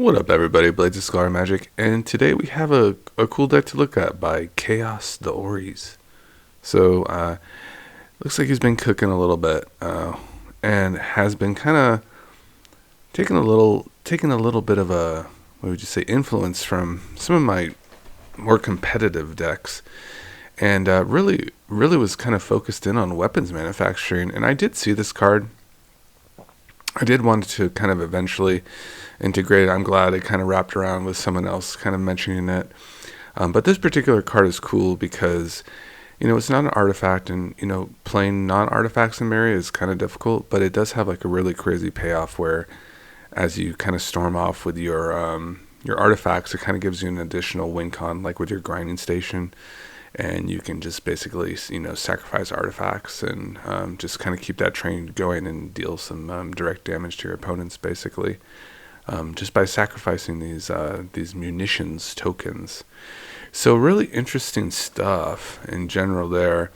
What up, everybody? Blades of Scholar Magic, and today we have a cool deck to look at by Chaos the Ories. So, looks like he's been cooking a little bit, and has been kind of taking a little bit of a, what would you say, influence from some of my more competitive decks, and really was kind of focused in on weapons manufacturing. And I did see this card. I did want to kind of eventually integrate it. I'm glad it kind of wrapped around with someone else kind of mentioning it. But this particular card is cool because, it's not an artifact, and, playing non-artifacts in Mary is kind of difficult, but it does have like a really crazy payoff where as you kind of storm off with your artifacts, it kind of gives you an additional win con, like with your grinding station. And you can just basically, sacrifice artifacts and just kind of keep that train going and deal some direct damage to your opponents, basically, just by sacrificing these munitions tokens. So really interesting stuff in general there.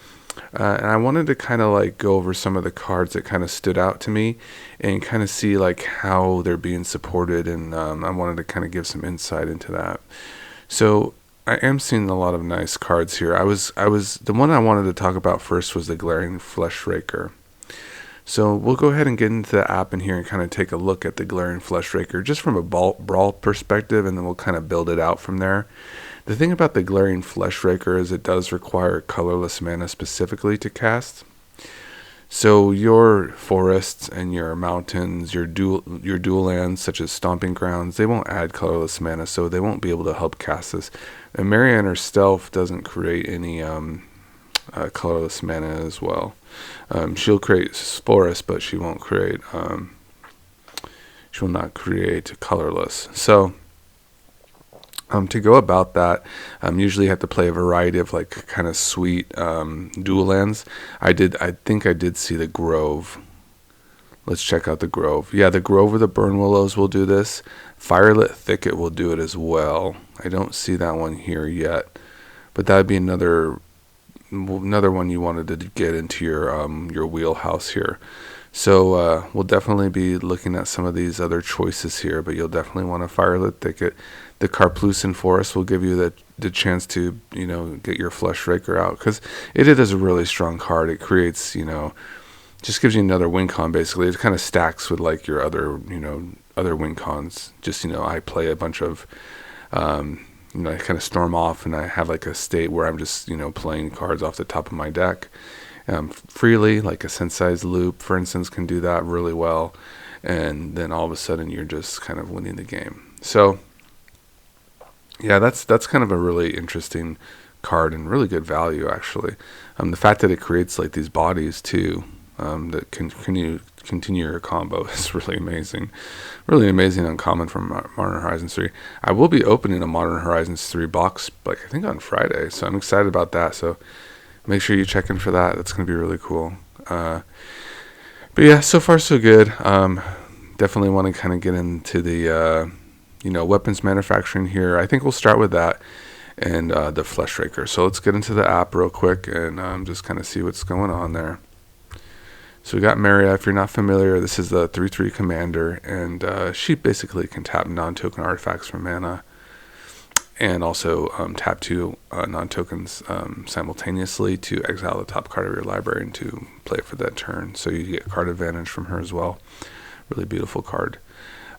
And I wanted to kind of like go over some of the cards that kind of stood out to me and kind of see like how they're being supported. And I wanted to kind of give some insight into that. So I am seeing a lot of nice cards here. I was the one I wanted to talk about first was the Glaring Flesh Raker. So we'll go ahead and get into the app in here and kind of take a look at the Glaring Flesh Raker just from a brawl perspective, and then we'll kind of build it out from there. The thing about the Glaring Flesh Raker is it does require colorless mana specifically to cast. So your forests and your mountains, your dual lands such as Stomping Grounds, they won't add colorless mana, so they won't be able to help cast this. And Marianne herself doesn't create any colorless mana as well. She'll create forests, but she won't create. She will not create colorless. So to go about that, usually you have to play a variety of like kind of sweet dual lands. I think I did see the Grove. Let's check out the Grove. Yeah, the Grove or the Burn Willows will do this. Firelit Thicket will do it as well. I don't see that one here yet, but that would be another one you wanted to get into your wheelhouse here. So we'll definitely be looking at some of these other choices here, but you'll definitely want a Firelit Thicket. The Carplucin Forest will give you the chance to, get your Flesh Raker out, because it is a really strong card. It creates, just gives you another win con, basically. It kind of stacks with like your other win cons. Just, I play a bunch of, I kind of storm off and I have like a state where I'm just, playing cards off the top of my deck freely, like a Sensei's Loop, for instance, can do that really well. And then all of a sudden you're just kind of winning the game. So yeah, that's kind of a really interesting card and really good value, actually. The fact that it creates like these bodies too, that can continue your combo is really amazing. Really amazing uncommon from Modern Horizons 3. I will be opening a Modern Horizons 3 box, like I think on Friday, so I'm excited about that. So make sure you check in for that. That's going to be really cool. But yeah, so far so good. Definitely want to kind of get into the weapons manufacturing here. I think we'll start with that and the Flesh Raker. So let's get into the app real quick and just kind of see what's going on there. So we got Maria. If you're not familiar, this is the 3/3 commander, and she basically can tap non-token artifacts for mana, and also tap 2 non-tokens simultaneously to exile the top card of your library and to play it for that turn. So you get card advantage from her as well. Really beautiful card.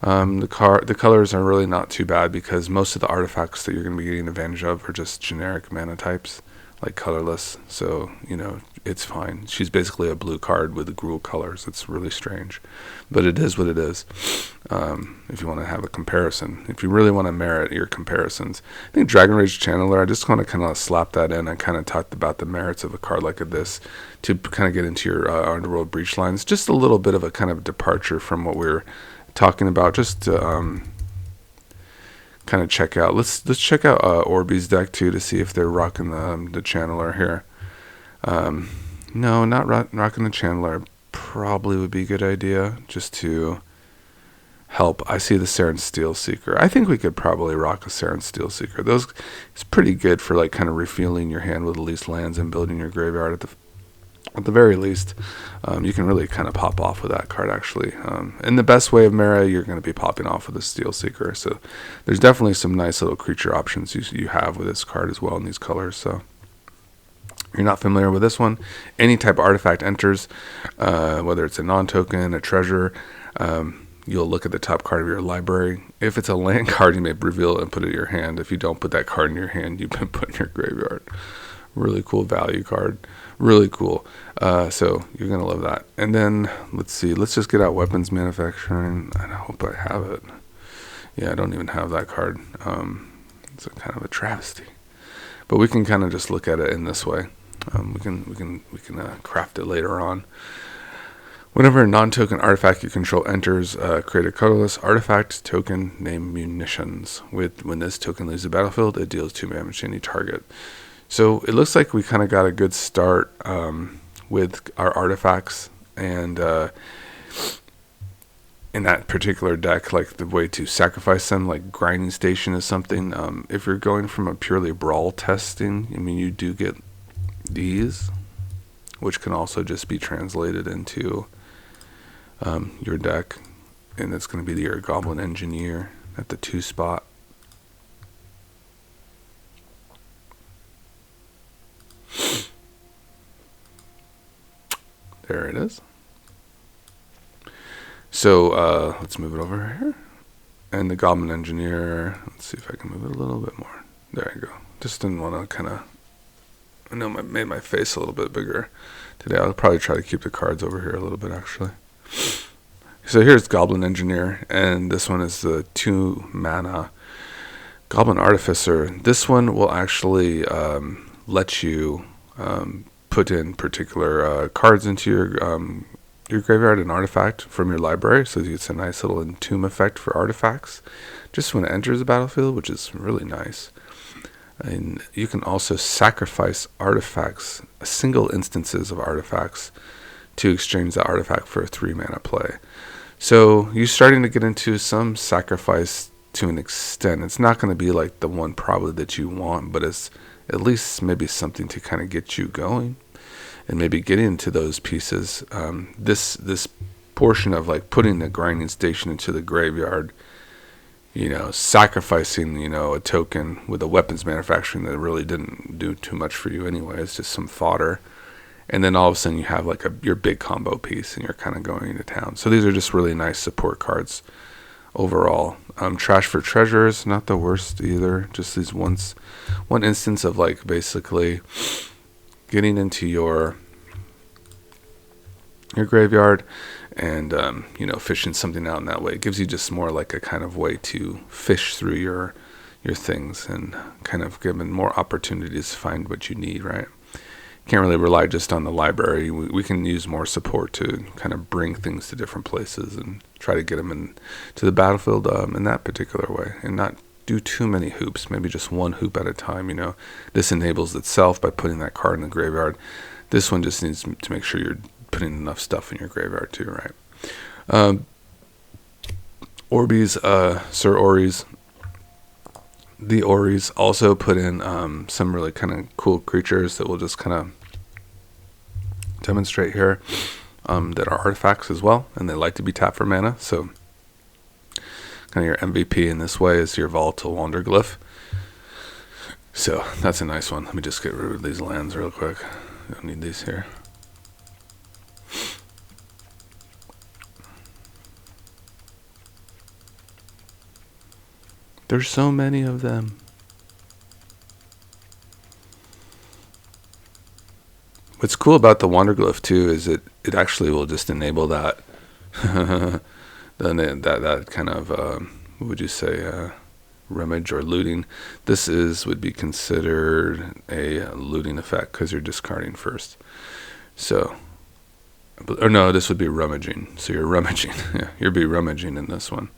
The colors are really not too bad because most of the artifacts that you're going to be getting advantage of are just generic mana types, like colorless. So, it's fine. She's basically a blue card with the Gruul colors. It's really strange, but it is what it is. If you want to have a comparison, if you really want to merit your comparisons, I think Dragon Rage Channeler, I just want to kind of slap that in. I kind of talked about the merits of a card like this to kind of get into your Underworld Breach lines. Just a little bit of a kind of departure from what we're talking about, just to kind of check out. Let's check out Orbeez deck too to see if they're rocking the Channeler here. No, not rocking the Channeler probably would be a good idea, just to help. I see the Saren Steel Seeker. I think we could probably rock a Saren Steel Seeker. It's pretty good for like kind of refueling your hand with at least lands and building your graveyard at the at the very least, you can really kind of pop off with that card, actually. In the best way of Mara, you're going to be popping off with a Steel Seeker. So there's definitely some nice little creature options you have with this card as well in these colors. So if you're not familiar with this one, any type of artifact enters, whether it's a non-token, a treasure, you'll look at the top card of your library. If it's a land card, you may reveal it and put it in your hand. If you don't put that card in your hand, you've been put in your graveyard. Really cool value card. Really cool. So you're going to love that. And then, let's see. Let's just get out weapons manufacturing. I hope I have it. Yeah, I don't even have that card. It's a kind of a travesty. But we can kind of just look at it in this way. We can craft it later on. Whenever a non-token artifact you control enters, create a colorless artifact token named Munitions. When this token leaves the battlefield, it deals 2 damage to any target. So it looks like we kind of got a good start with our artifacts, and in that particular deck, like the way to sacrifice them, like grinding station is something. If you're going from a purely brawl testing, I mean, you do get these, which can also just be translated into your deck, and it's going to be your Goblin Engineer at the 2 spot. There it is. So let's move it over here. And the Goblin Engineer, let's see if I can move it a little bit more. There you go. Just didn't want to kind of, I know I made my face a little bit bigger today. I'll probably try to keep the cards over here a little bit, actually. So here's Goblin Engineer, and this one is the 2 mana Goblin Artificer. This one will actually let you put in particular cards into your graveyard and artifact from your library, so it's a nice little entomb effect for artifacts just when it enters the battlefield, which is really nice. And you can also sacrifice artifacts, single instances of artifacts, to exchange that artifact for a 3 mana play. So you're starting to get into some sacrifice to an extent. It's not going to be like the one probably that you want, but it's at least maybe something to kind of get you going and maybe get into those pieces. This portion of like putting the grinding station into the graveyard, sacrificing, a token with a weapons manufacturing that really didn't do too much for you anyway. It's just some fodder. And then all of a sudden you have like your big combo piece and you're kind of going into town. So these are just really nice support cards overall. Trash for Treasures, not the worst either. Just these one instance of like basically getting into your graveyard and fishing something out in that way. It gives you just more like a kind of way to fish through your things and kind of given more opportunities to find what you need, right? Can't really rely just on the library. We can use more support to kind of bring things to different places and try to get them to the battlefield in that particular way, and not do too many hoops, maybe just one hoop at a time. This enables itself by putting that card in the graveyard. This one just needs to make sure you're putting enough stuff in your graveyard too, right? Orbeez, Sir Ories. The Ories also put in some really kind of cool creatures that we'll just kind of demonstrate here that are artifacts as well, and they like to be tapped for mana. So kind of your MVP in this way is your Volatile Wanderglyph. So that's a nice one. Let me just get rid of these lands real quick. Don't need these here. There's so many of them. What's cool about the Wanderglyph too is it actually will just enable that that kind of what would you say, rummage or looting. This would be considered a looting effect because you're discarding first. So, or no, this would be rummaging. So you're rummaging. Yeah, you'll be rummaging in this one.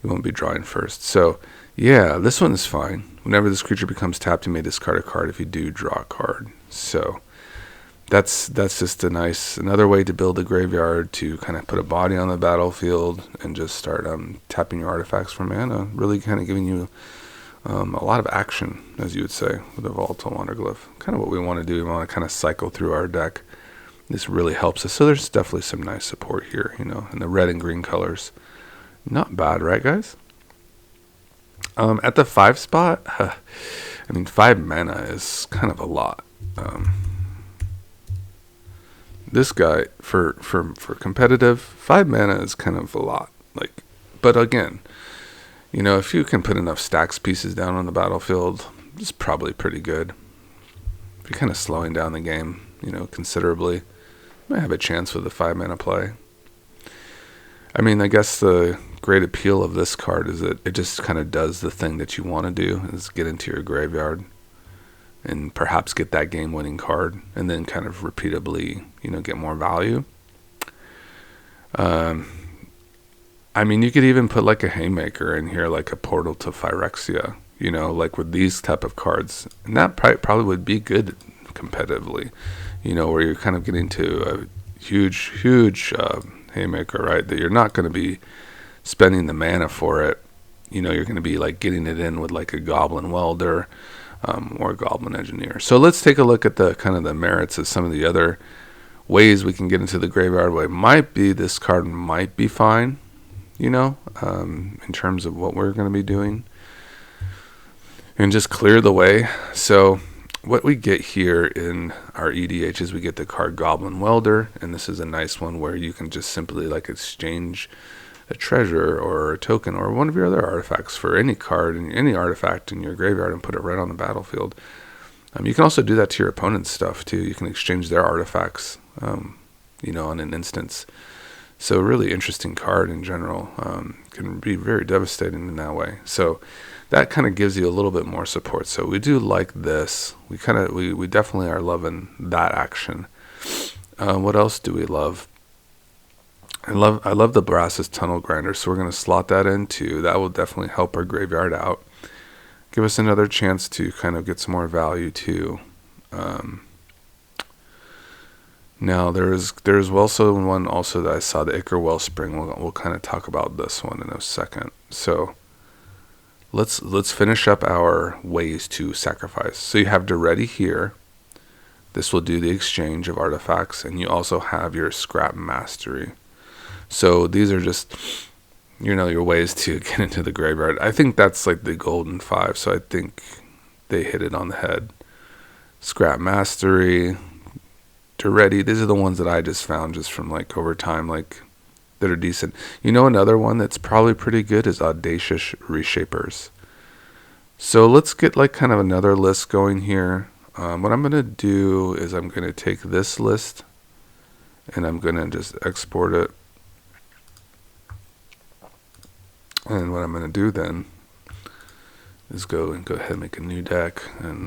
You won't be drawing first. So, yeah, this one is fine. Whenever this creature becomes tapped, you may discard a card if you do draw a card. So, that's just another way to build a graveyard, to kind of put a body on the battlefield and just start tapping your artifacts for mana. Really kind of giving you a lot of action, as you would say, with a Volatile Wanderglyph. Kind of what we want to do. We want to kind of cycle through our deck. this really helps us. So there's definitely some nice support here, you know, in the red and green colors. Not bad, right, guys? At the 5 spot, I mean, 5 mana is kind of a lot. This guy, for competitive, 5 mana is kind of a lot. Like, but again, you know, if you can put enough stacks pieces down on the battlefield, it's probably pretty good. If you're kind of slowing down the game, you know, considerably, you might have a chance with the 5 mana play. I mean, I guess the great appeal of this card is that it just kind of does the thing that you want to do, is get into your graveyard and perhaps get that game-winning card, and then kind of repeatably, you know, get more value. I mean, you could even put like a Haymaker in here, like a Portal to Phyrexia, you know, like with these type of cards. And that probably would be good competitively, you know, where you're kind of getting to a huge Haymaker, right? That you're not going to be spending the mana for it. You know, you're going to be like getting it in with like a Goblin Welder or a Goblin Engineer. So let's take a look at the kind of the merits of some of the other ways we can get into the graveyard. Way might be this card might be fine, you know, in terms of what we're going to be doing, and just clear the way. So what we get here in our EDH is we get the card Goblin Welder, and this is a nice one where you can just simply like exchange a treasure or a token or one of your other artifacts for any card and any artifact in your graveyard and put it right on the battlefield. You can also do that to your opponent's stuff too. You can exchange their artifacts, you know, on an instance. So a really interesting card in general. Can be very devastating in that way. So that kind of gives you a little bit more support. So we do like this. We definitely are loving that action. What else do we love? I love the Brass's Tunnel Grinder, so we're going to slot that in too. That will definitely help our graveyard out. Give us another chance to kind of get some more value too. Now there's also one also that I saw, the Ichor Wellspring. We'll kind of talk about this one in a second. So let's finish up our ways to sacrifice. So you have Duretti here. This will do the exchange of artifacts, and you also have your Scrap Mastery. So these are just, you know, your ways to get into the graveyard. I think that's like the golden 5, so I think they hit it on the head. Scrap Mastery, Duretti, these are the ones that I just found just from like over time, like that are decent. You know, another one that's probably pretty good is Audacious Reshapers. So let's get like kind of another list going here. What I'm going to do is I'm going to take this list and I'm going to just export it. And what I'm going to do then is go ahead and make a new deck and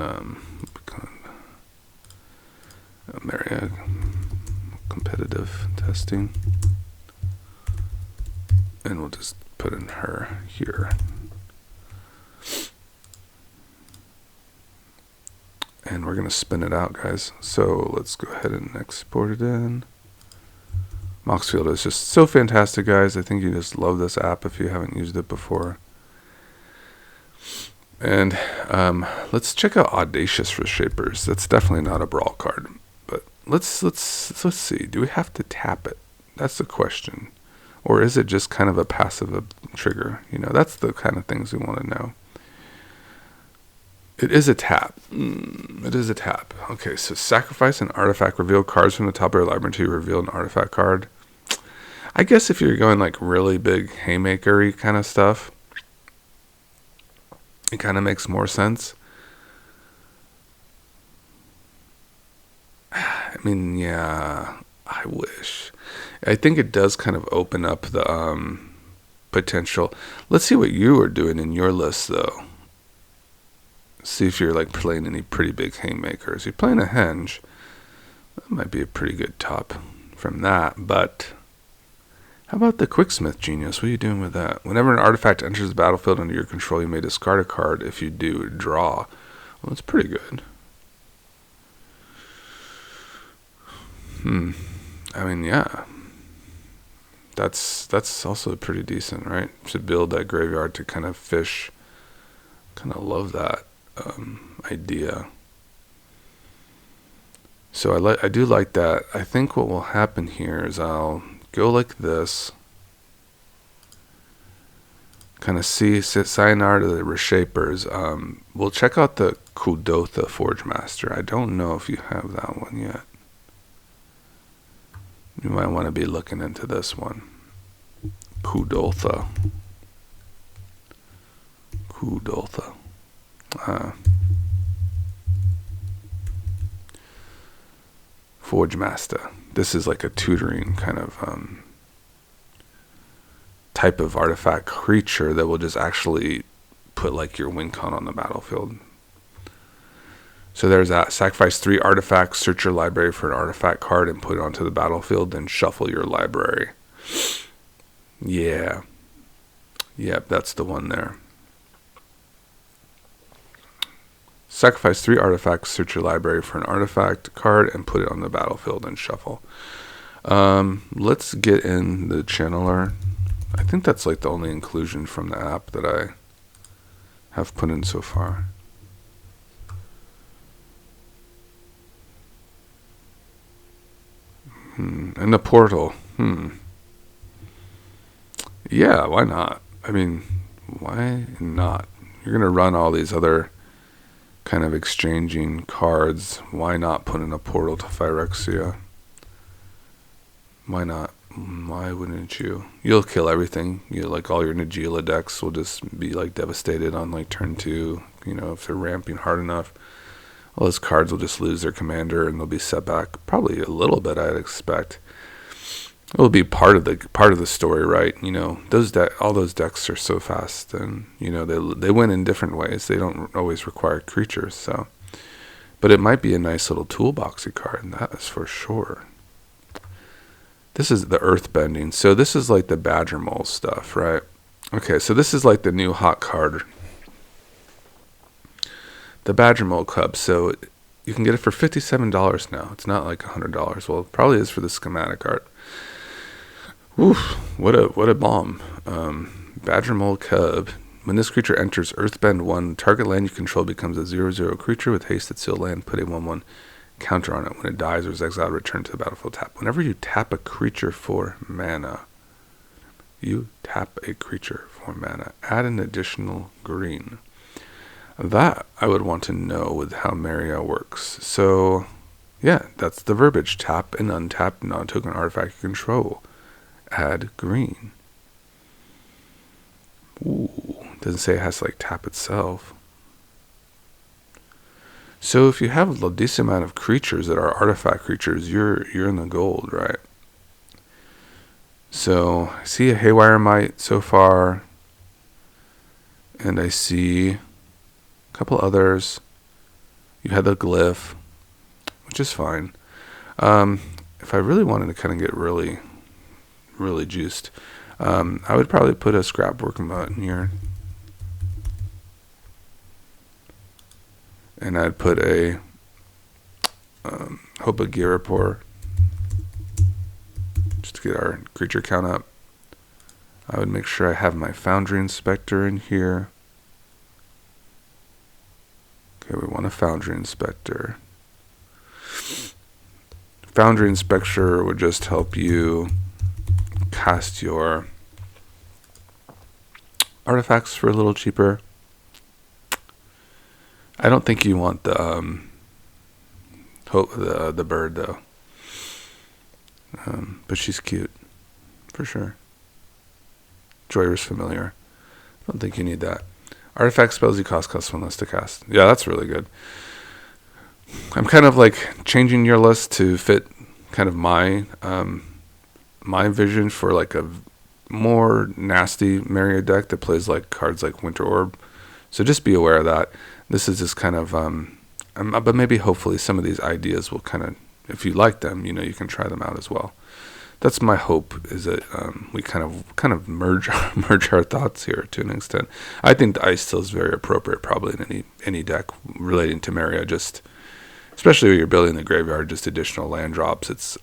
Maria competitive testing, and we'll just put in her here. And we're going to spin it out, guys. So let's go ahead and export it in. Moxfield is just so fantastic, guys. I think you just love this app if you haven't used it before. And let's check out Audacious Reshapers. That's definitely not a brawl card, but let's see. Do we have to tap it? That's the question, or is it just kind of a passive trigger? You know, that's the kind of things we want to know. It is a tap. It is a tap. Okay, so sacrifice an artifact. Reveal cards from the top of your library to reveal an artifact card. I guess if you're going like really big Haymaker-y kind of stuff, it kind of makes more sense. I mean, yeah, I wish. I think it does kind of open up the potential. Let's see what you are doing in your list, though. See if you're like playing any pretty big Haymakers. You're playing a Henge. That might be a pretty good top from that, but how about the Quicksmith Genius? What are you doing with that? Whenever an artifact enters the battlefield under your control, you may discard a card. If you do, draw. Well, that's pretty good. I mean, yeah. That's also pretty decent, right? To build that graveyard to kind of fish. Kind of love that idea. So I do like that. I think what will happen here is I'll go like this. Kind of see sayonara to the reshapers. We'll check out the Kudotha Forge Master. I don't know if you have that one yet. You might want to be looking into this one. Kudotha. Forge Master. This is like a tutoring kind of type of artifact creature that will just actually put like your win con on the battlefield. So there's that. Sacrifice 3 artifacts, search your library for an artifact card and put it onto the battlefield, then shuffle your library. Yeah. Yep, that's the one there. Sacrifice 3 artifacts, search your library for an artifact card and put it on the battlefield and shuffle. Let's get in the channeler. I think that's like the only inclusion from the app that I have put in so far. And the portal. Yeah, why not? I mean, why not? You're going to run all these other kind of exchanging cards. Why not put in a portal to Phyrexia? Why not? Why wouldn't you? You'll kill everything. Like all your Najeela decks will just be like devastated on like turn 2. If they're ramping hard enough. All those cards will just lose their commander and they'll be set back probably a little bit, I'd expect. It will be part of the story, right? All those decks are so fast, and they win in different ways. They don't always require creatures, so. But it might be a nice little toolboxy card, and that is for sure. This is the earthbending. So this is like the Badgermole stuff, right? Okay, so this is like the new hot card. The Badgermole Cub. So you can get it for $57 now. It's not like $100. Well, it probably is for the schematic art. Oof, what a bomb. Badgermole Cub. When this creature enters Earthbend 1, target land you control becomes a 0/0 creature with haste at seal land. Put a 1/1 counter on it. When it dies or is exiled, return to the battlefield tap. Whenever you tap a creature for mana, add an additional green. That I would want to know with how Maria works. So, yeah, that's the verbiage. Tap and untap non-token artifact you control. Add green. Ooh, doesn't say it has to like tap itself. So if you have a decent amount of creatures that are artifact creatures, you're in the gold, right? So I see a Haywire Mite so far, and I see a couple others. You had the Glyph, which is fine. If I really wanted to kind of get really juiced, I would probably put a Scrapwork Mutt in here. And I'd put a Hope of Girapor, just to get our creature count up. I would make sure I have my Foundry Inspector in here. Okay, we want a Foundry Inspector. Foundry Inspector would just help you cast your artifacts for a little cheaper. I don't think you want the the bird though, but she's cute for sure. Joyous Familiar. I don't think you need that. Artifact spells you cost +1 less to cast. Yeah, that's really good. I'm kind of like changing your list to fit kind of my vision for like a more nasty Maria deck that plays like cards like Winter Orb. So just be aware of that. This is just kind of, but maybe hopefully some of these ideas will kind of, if you like them, you can try them out as well. That's my hope, is that we kind of merge our thoughts here to an extent. I think the Ice Steel is very appropriate, probably in any deck relating to Maria. Just especially when you're building the graveyard, just additional land drops. It's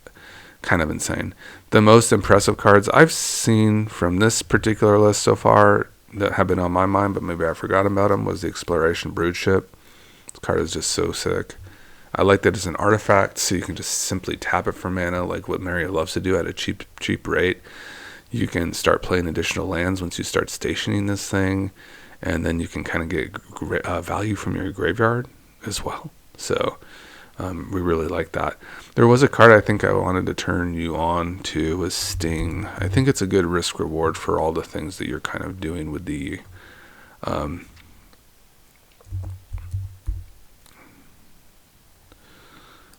kind of insane. The most impressive cards I've seen from this particular list so far that have been on my mind, but maybe I forgot about them, was the Exploration Broodship. This card is just so sick. I like that it's an artifact, so you can just simply tap it for mana, like what Mario loves to do at a cheap rate. You can start playing additional lands once you start stationing this thing, and then you can kind of get value from your graveyard as well. So we really like that. There was a card I think I wanted to turn you on to, was Sting. I think it's a good risk reward for all the things that you're kind of doing with the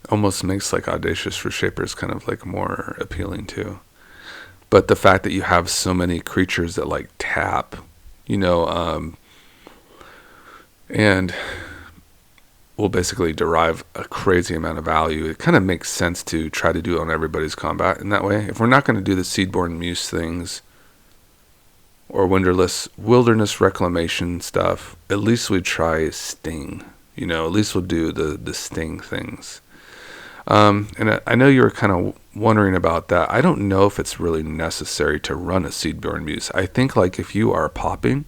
almost makes like Audacious Reshapers kind of like more appealing too. But the fact that you have so many creatures that like tap, and will basically derive a crazy amount of value, it kind of makes sense to try to do it on everybody's combat in that way. If we're not going to do the Seedborn Muse things or Wilderness Reclamation stuff, at least we try Sting. At least we'll do the Sting things. And I know you were kind of wondering about that. I don't know if it's really necessary to run a Seedborn Muse. I think like if you are popping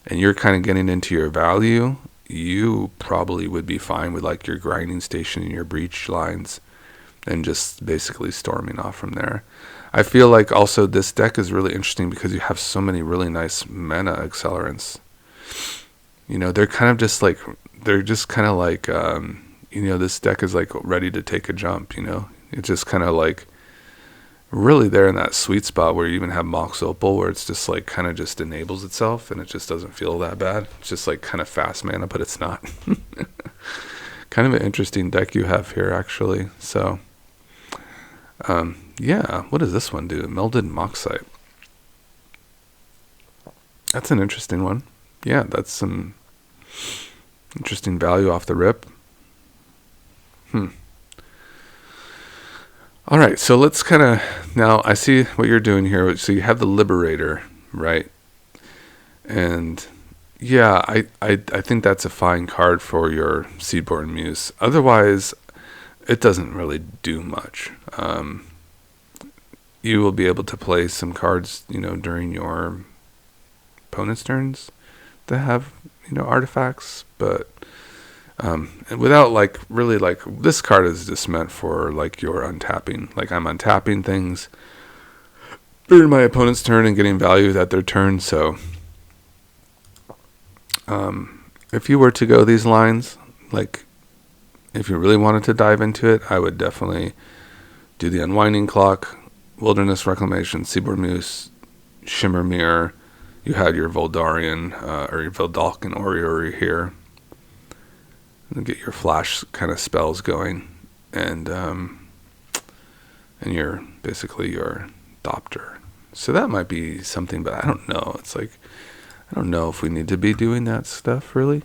and you're kind of getting into your value, you probably would be fine with like your grinding station and your breach lines and just basically storming off from there. I feel like also this deck is really interesting because you have so many really nice mana accelerants. They're kind of just like, this deck is like ready to take a jump, It's just kind of like really there in that sweet spot where you even have Mox Opal, where it's just like kind of just enables itself and it just doesn't feel that bad. It's just like kind of fast mana, but it's not. Kind of an interesting deck you have here, actually. So, yeah, what does this one do? Melded Moxite. That's an interesting one. Yeah, that's some interesting value off the rip. All right, so let's kind of, now I see what you're doing here. So you have the Liberator, right? And yeah, I think that's a fine card for your Seedborn Muse. Otherwise, it doesn't really do much. You will be able to play some cards, during your opponent's turns that have, artifacts, but without like really like, this card is just meant for like your untapping. Like I'm untapping things during my opponent's turn and getting value at their turn. So if you were to go these lines, like if you really wanted to dive into it, I would definitely do the Unwinding Clock, Wilderness Reclamation, Seedborn Muse, Shimmer Mirror. You had your Voldarian or your Veldalkin Oriori here. And get your flash kind of spells going, and your basically your Thopter. So that might be something, but I don't know. It's like I don't know if we need to be doing that stuff really.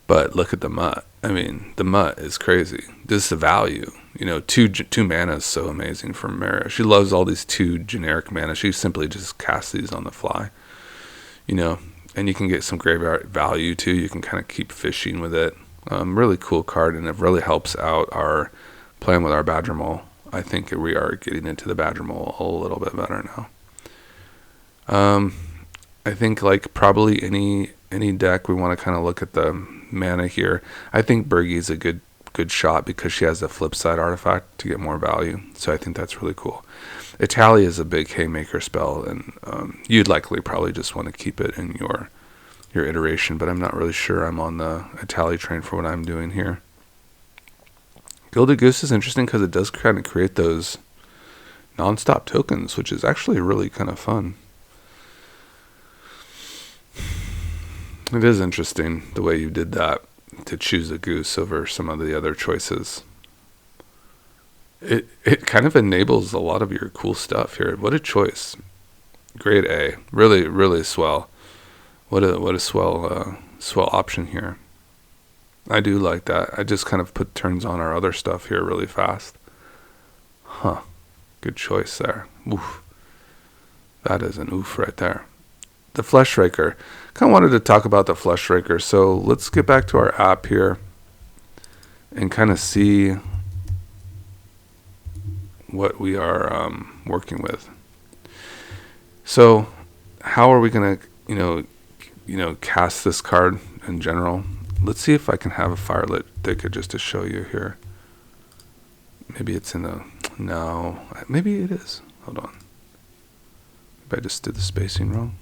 But look at the Mutt. I mean, the Mutt is crazy. This is the value. Two mana is so amazing for Mario. She loves all these 2 generic mana. She simply just casts these on the fly. And you can get some graveyard value too. You can kind of keep fishing with it. Really cool card, and it really helps out our playing with our Badgermole. I think we are getting into the Badgermole a little bit better now. I think like probably any deck we want to kind of look at the mana here. I think Birgie's a good shot because she has the flip side artifact to get more value. So I think that's really cool. Italia is a big haymaker spell, and you'd likely probably just want to keep it in your iteration, but I'm not really sure I'm on the Italia train for what I'm doing here. Gilded Goose is interesting because it does kind of create those non-stop tokens, which is actually really kind of fun. It is interesting the way you did that, to choose a goose over some of the other choices. It kind of enables a lot of your cool stuff here. What a choice. Grade A. Really, really swell. What a swell option here. I do like that. I just kind of put turns on our other stuff here really fast. Huh. Good choice there. Oof. That is an oof right there. The Fleshraker. Kind of wanted to talk about the Fleshraker. So let's get back to our app here and kind of see what we are working with. So how are we going to, cast this card in general? let's see if I can have a firelit thicket just to show you here. Maybe it's in the, no, maybe it is. Hold on. Maybe I just did the spacing wrong.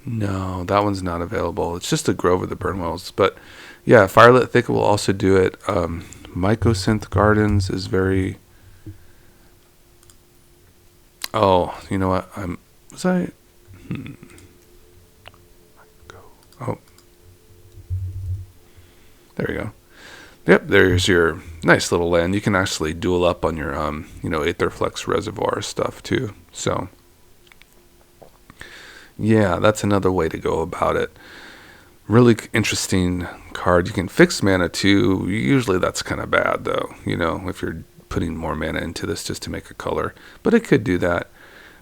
No, that one's not available. It's just a Grove of the Burnwells. But yeah, firelit thicket will also do it. Mycosynth Gardens is very... Oh, you know what? Oh. There we go. Yep, there's your nice little land. You can actually dual up on your, Aetherflex Reservoir stuff too. So, yeah, that's another way to go about it. Really interesting card. You can fix mana too. Usually that's kind of bad though, if you're putting more mana into this just to make a color. But it could do that.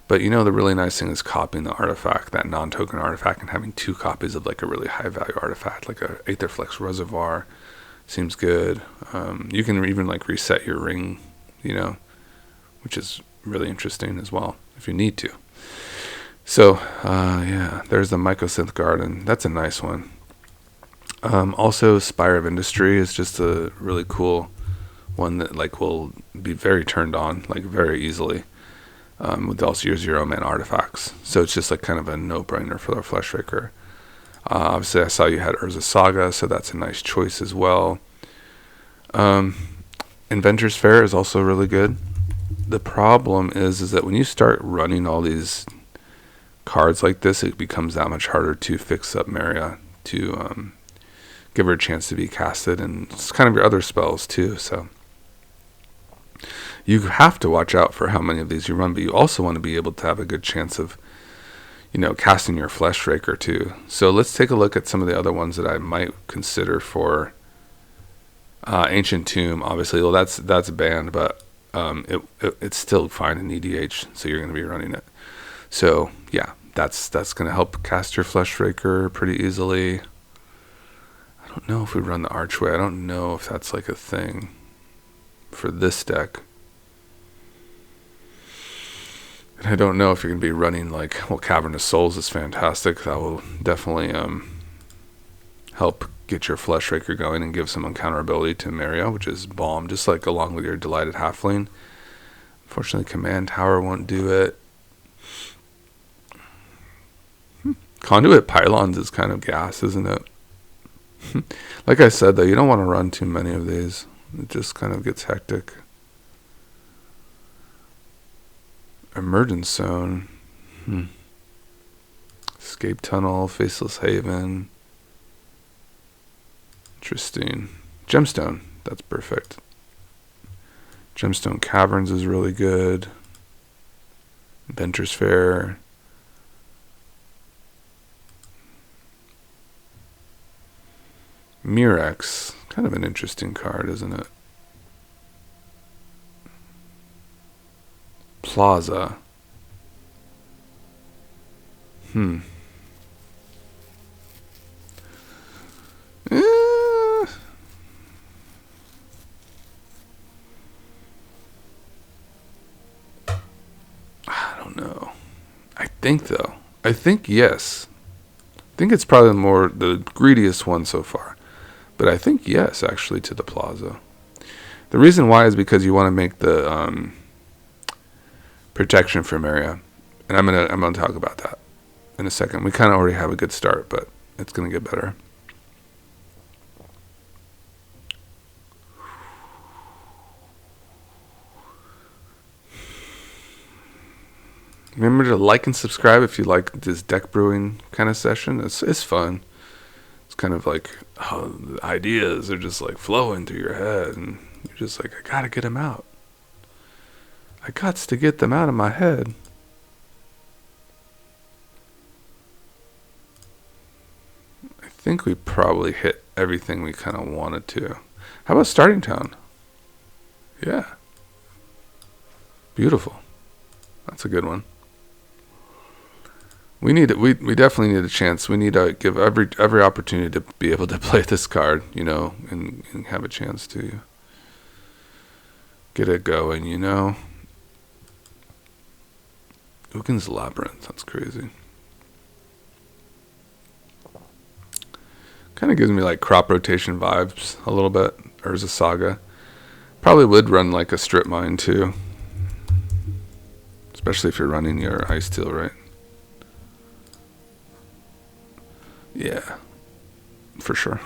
But the really nice thing is copying the artifact, that non-token artifact, and having 2 copies of like a really high value artifact, like a Aetherflex Reservoir. Seems good. You can even like reset your ring, which is really interesting as well if you need to. So, yeah, there's the Mycosynth Garden. That's a nice one. Also, Spire of Industry is just a really cool one that like will be very turned on, like very easily, with also your 0-mana artifacts. So it's just like kind of a no-brainer for the Fleshraker. Obviously, I saw you had Urza Saga, so that's a nice choice as well. Inventor's Fair is also really good. The problem is that when you start running all these cards like this, it becomes that much harder to fix up Maria to give her a chance to be casted, and it's kind of your other spells too. So you have to watch out for how many of these you run, but you also want to be able to have a good chance of casting your Fleshraker too. So let's take a look at some of the other ones that I might consider for Ancient Tomb. Obviously, well, that's banned, but it's still fine in EDH, so you're going to be running it. So yeah, that's going to help cast your Fleshraker pretty easily. I don't know if we run the Archway. I don't know if that's like a thing for this deck. And I don't know if you're going to be running Cavern of Souls is fantastic. That will definitely help get your Fleshraker going and give some uncounterability to Maria, which is bomb, just like along with your Delighted Halfling. Unfortunately, Command Tower won't do it. Conduit Pylons is kind of gas, isn't it? Like I said, though, you don't want to run too many of these. It just kind of gets hectic. Emergence Zone. Escape Tunnel, Faceless Haven. Interesting. Gemstone, that's perfect. Gemstone Caverns is really good. Inventor's Fair. Murex, kind of an interesting card, isn't it? Plaza. I don't know. I think yes. I think it's probably the greediest one so far. But I think yes, actually, to the Plaza. The reason why is because you want to make the protection from area, and I'm gonna talk about that in a second. We kind of already have a good start, but it's gonna get better. Remember to like and subscribe if you like this deck brewing kind of session. It's fun. It's kind of like the ideas are just like flowing through your head, and you're just like, I gotta get them out. I gots to get them out of my head. I think we probably hit everything we kind of wanted to. How about Starting Town? Yeah. Beautiful. That's a good one. We definitely need a chance. We need to give every opportunity to be able to play this card, and have a chance to get it going, Ugin's Labyrinth, that's crazy. Kind of gives me like crop rotation vibes a little bit. Urza Saga. Probably would run like a strip mine too. Especially if you're running your Ice Steel, right? Yeah. For sure.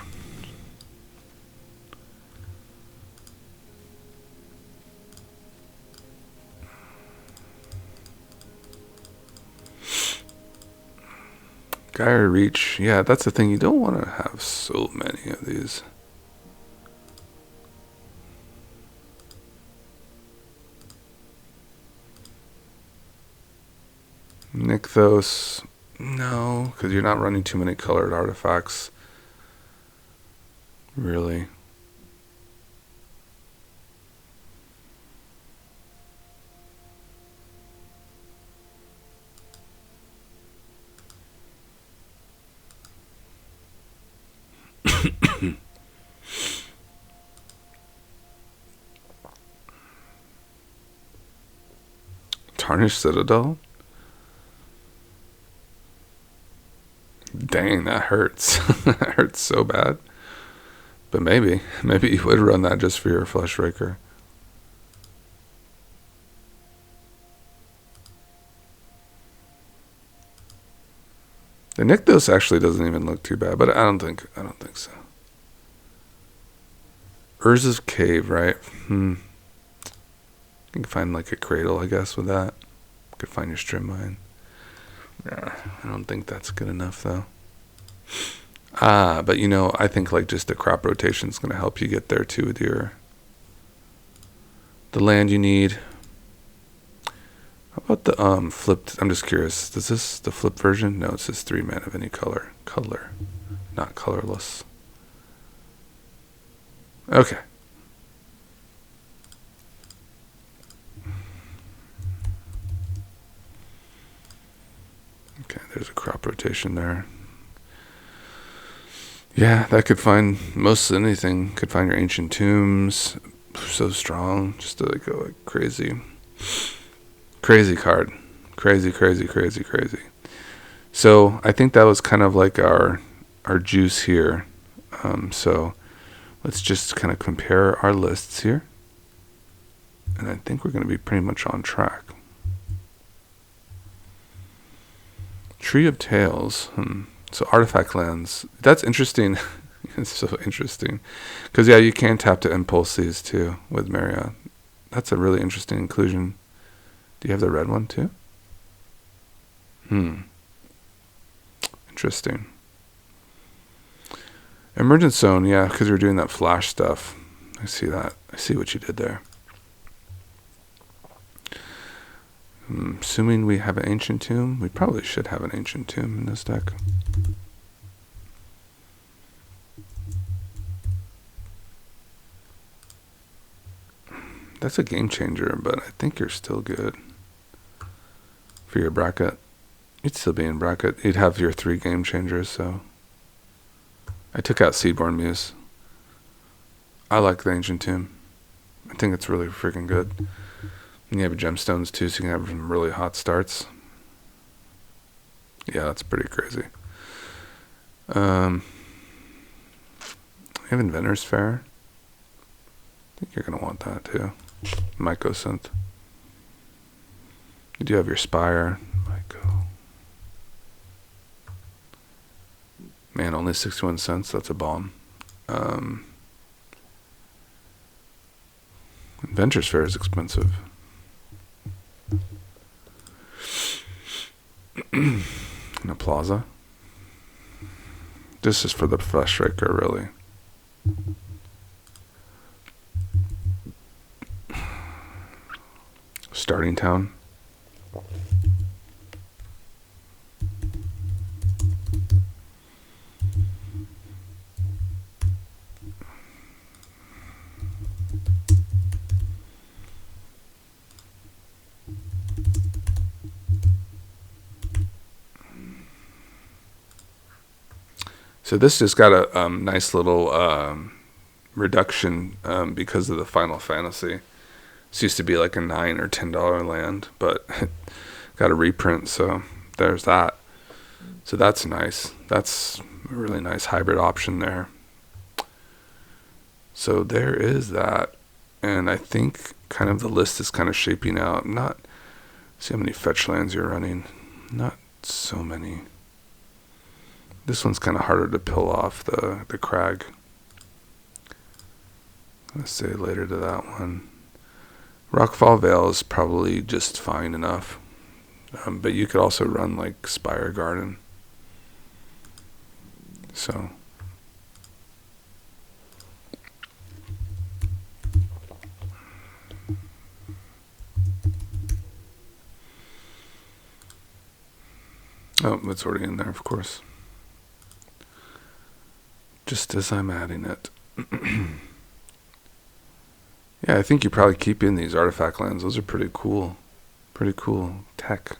Gyre Reach. Yeah, that's the thing. You don't want to have so many of these. Nykthos. No, because you're not running too many colored artifacts. Really. Tarnished Citadel? Dang, that hurts. That hurts so bad. But maybe you would run that just for your Flesh Raker. The Nykthos actually doesn't even look too bad, but I don't think so. Urza's Cave, right? You can find like a cradle, I guess, with that. You could find your Strim Mine. Yeah, I don't think that's good enough though. But you know, I think like just the crop rotation is going to help you get there too with the land you need. How about the flipped? I'm just curious. Is this the flip version? No, it says 3 mana of any color, not colorless. Okay. Okay, there's a crop rotation there. Yeah, that could find most anything. Could find your Ancient Tombs. So strong, just to like go like crazy. Crazy card. Crazy. So I think that was kind of like our juice here. So let's just kind of compare our lists here. And I think we're going to be pretty much on track. Tree of Tales. So artifact lands. That's interesting. It's so interesting. Because yeah, you can tap to impulse these too with Marriott. That's a really interesting inclusion. Do you have the red one too? Interesting. Emergent Zone, yeah, because you're doing that flash stuff. I see that. I see what you did there. Assuming we have an Ancient Tomb. We probably should have an Ancient Tomb in this deck. That's a game changer, but I think you're still good. For your bracket. You'd still be in bracket. You'd have your 3 game changers, so. I took out Seedborn Muse. I like the Ancient Tomb. I think it's really freaking good. And you have gemstones too, so you can have some really hot starts. Yeah, that's pretty crazy. You have Inventor's Fair. I think you're going to want that too. Mycosynth. You do have your Spire. Myco. Man, only 61 cents. That's a bomb. Inventor's Fair is expensive. In a Plaza. This is for the Flesh Raker, really. Starting Town. So this just got a nice little reduction because of the Final Fantasy. This used to be like a $9 or $10 land, but got a reprint, so there's that. So that's nice. That's A really nice hybrid option there. So there is that. And I think kind of the list is kind of shaping out. Not, see how many fetch lands you're running. Not so many. This one's kind of harder to peel off, the crag. Let's say later to that one. Rockfall Vale is probably just fine enough. But you could also run like Spire Garden. So. Oh, it's already in there, of course. Just as I'm adding it. Yeah, I think you probably keep in these artifact lands. Those are pretty cool. Pretty cool tech.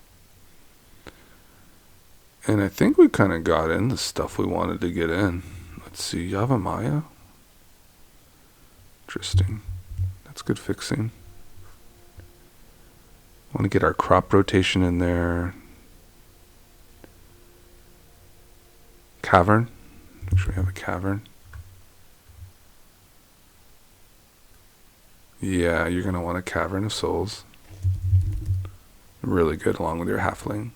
And I think we kind of got in the stuff we wanted to get in. Let's see, Yavimaya. Interesting. That's good fixing. Want to get our crop rotation in there. Cavern. Make sure we have a cavern. Yeah, you're going to want a Cavern of Souls. Really good along with your halfling.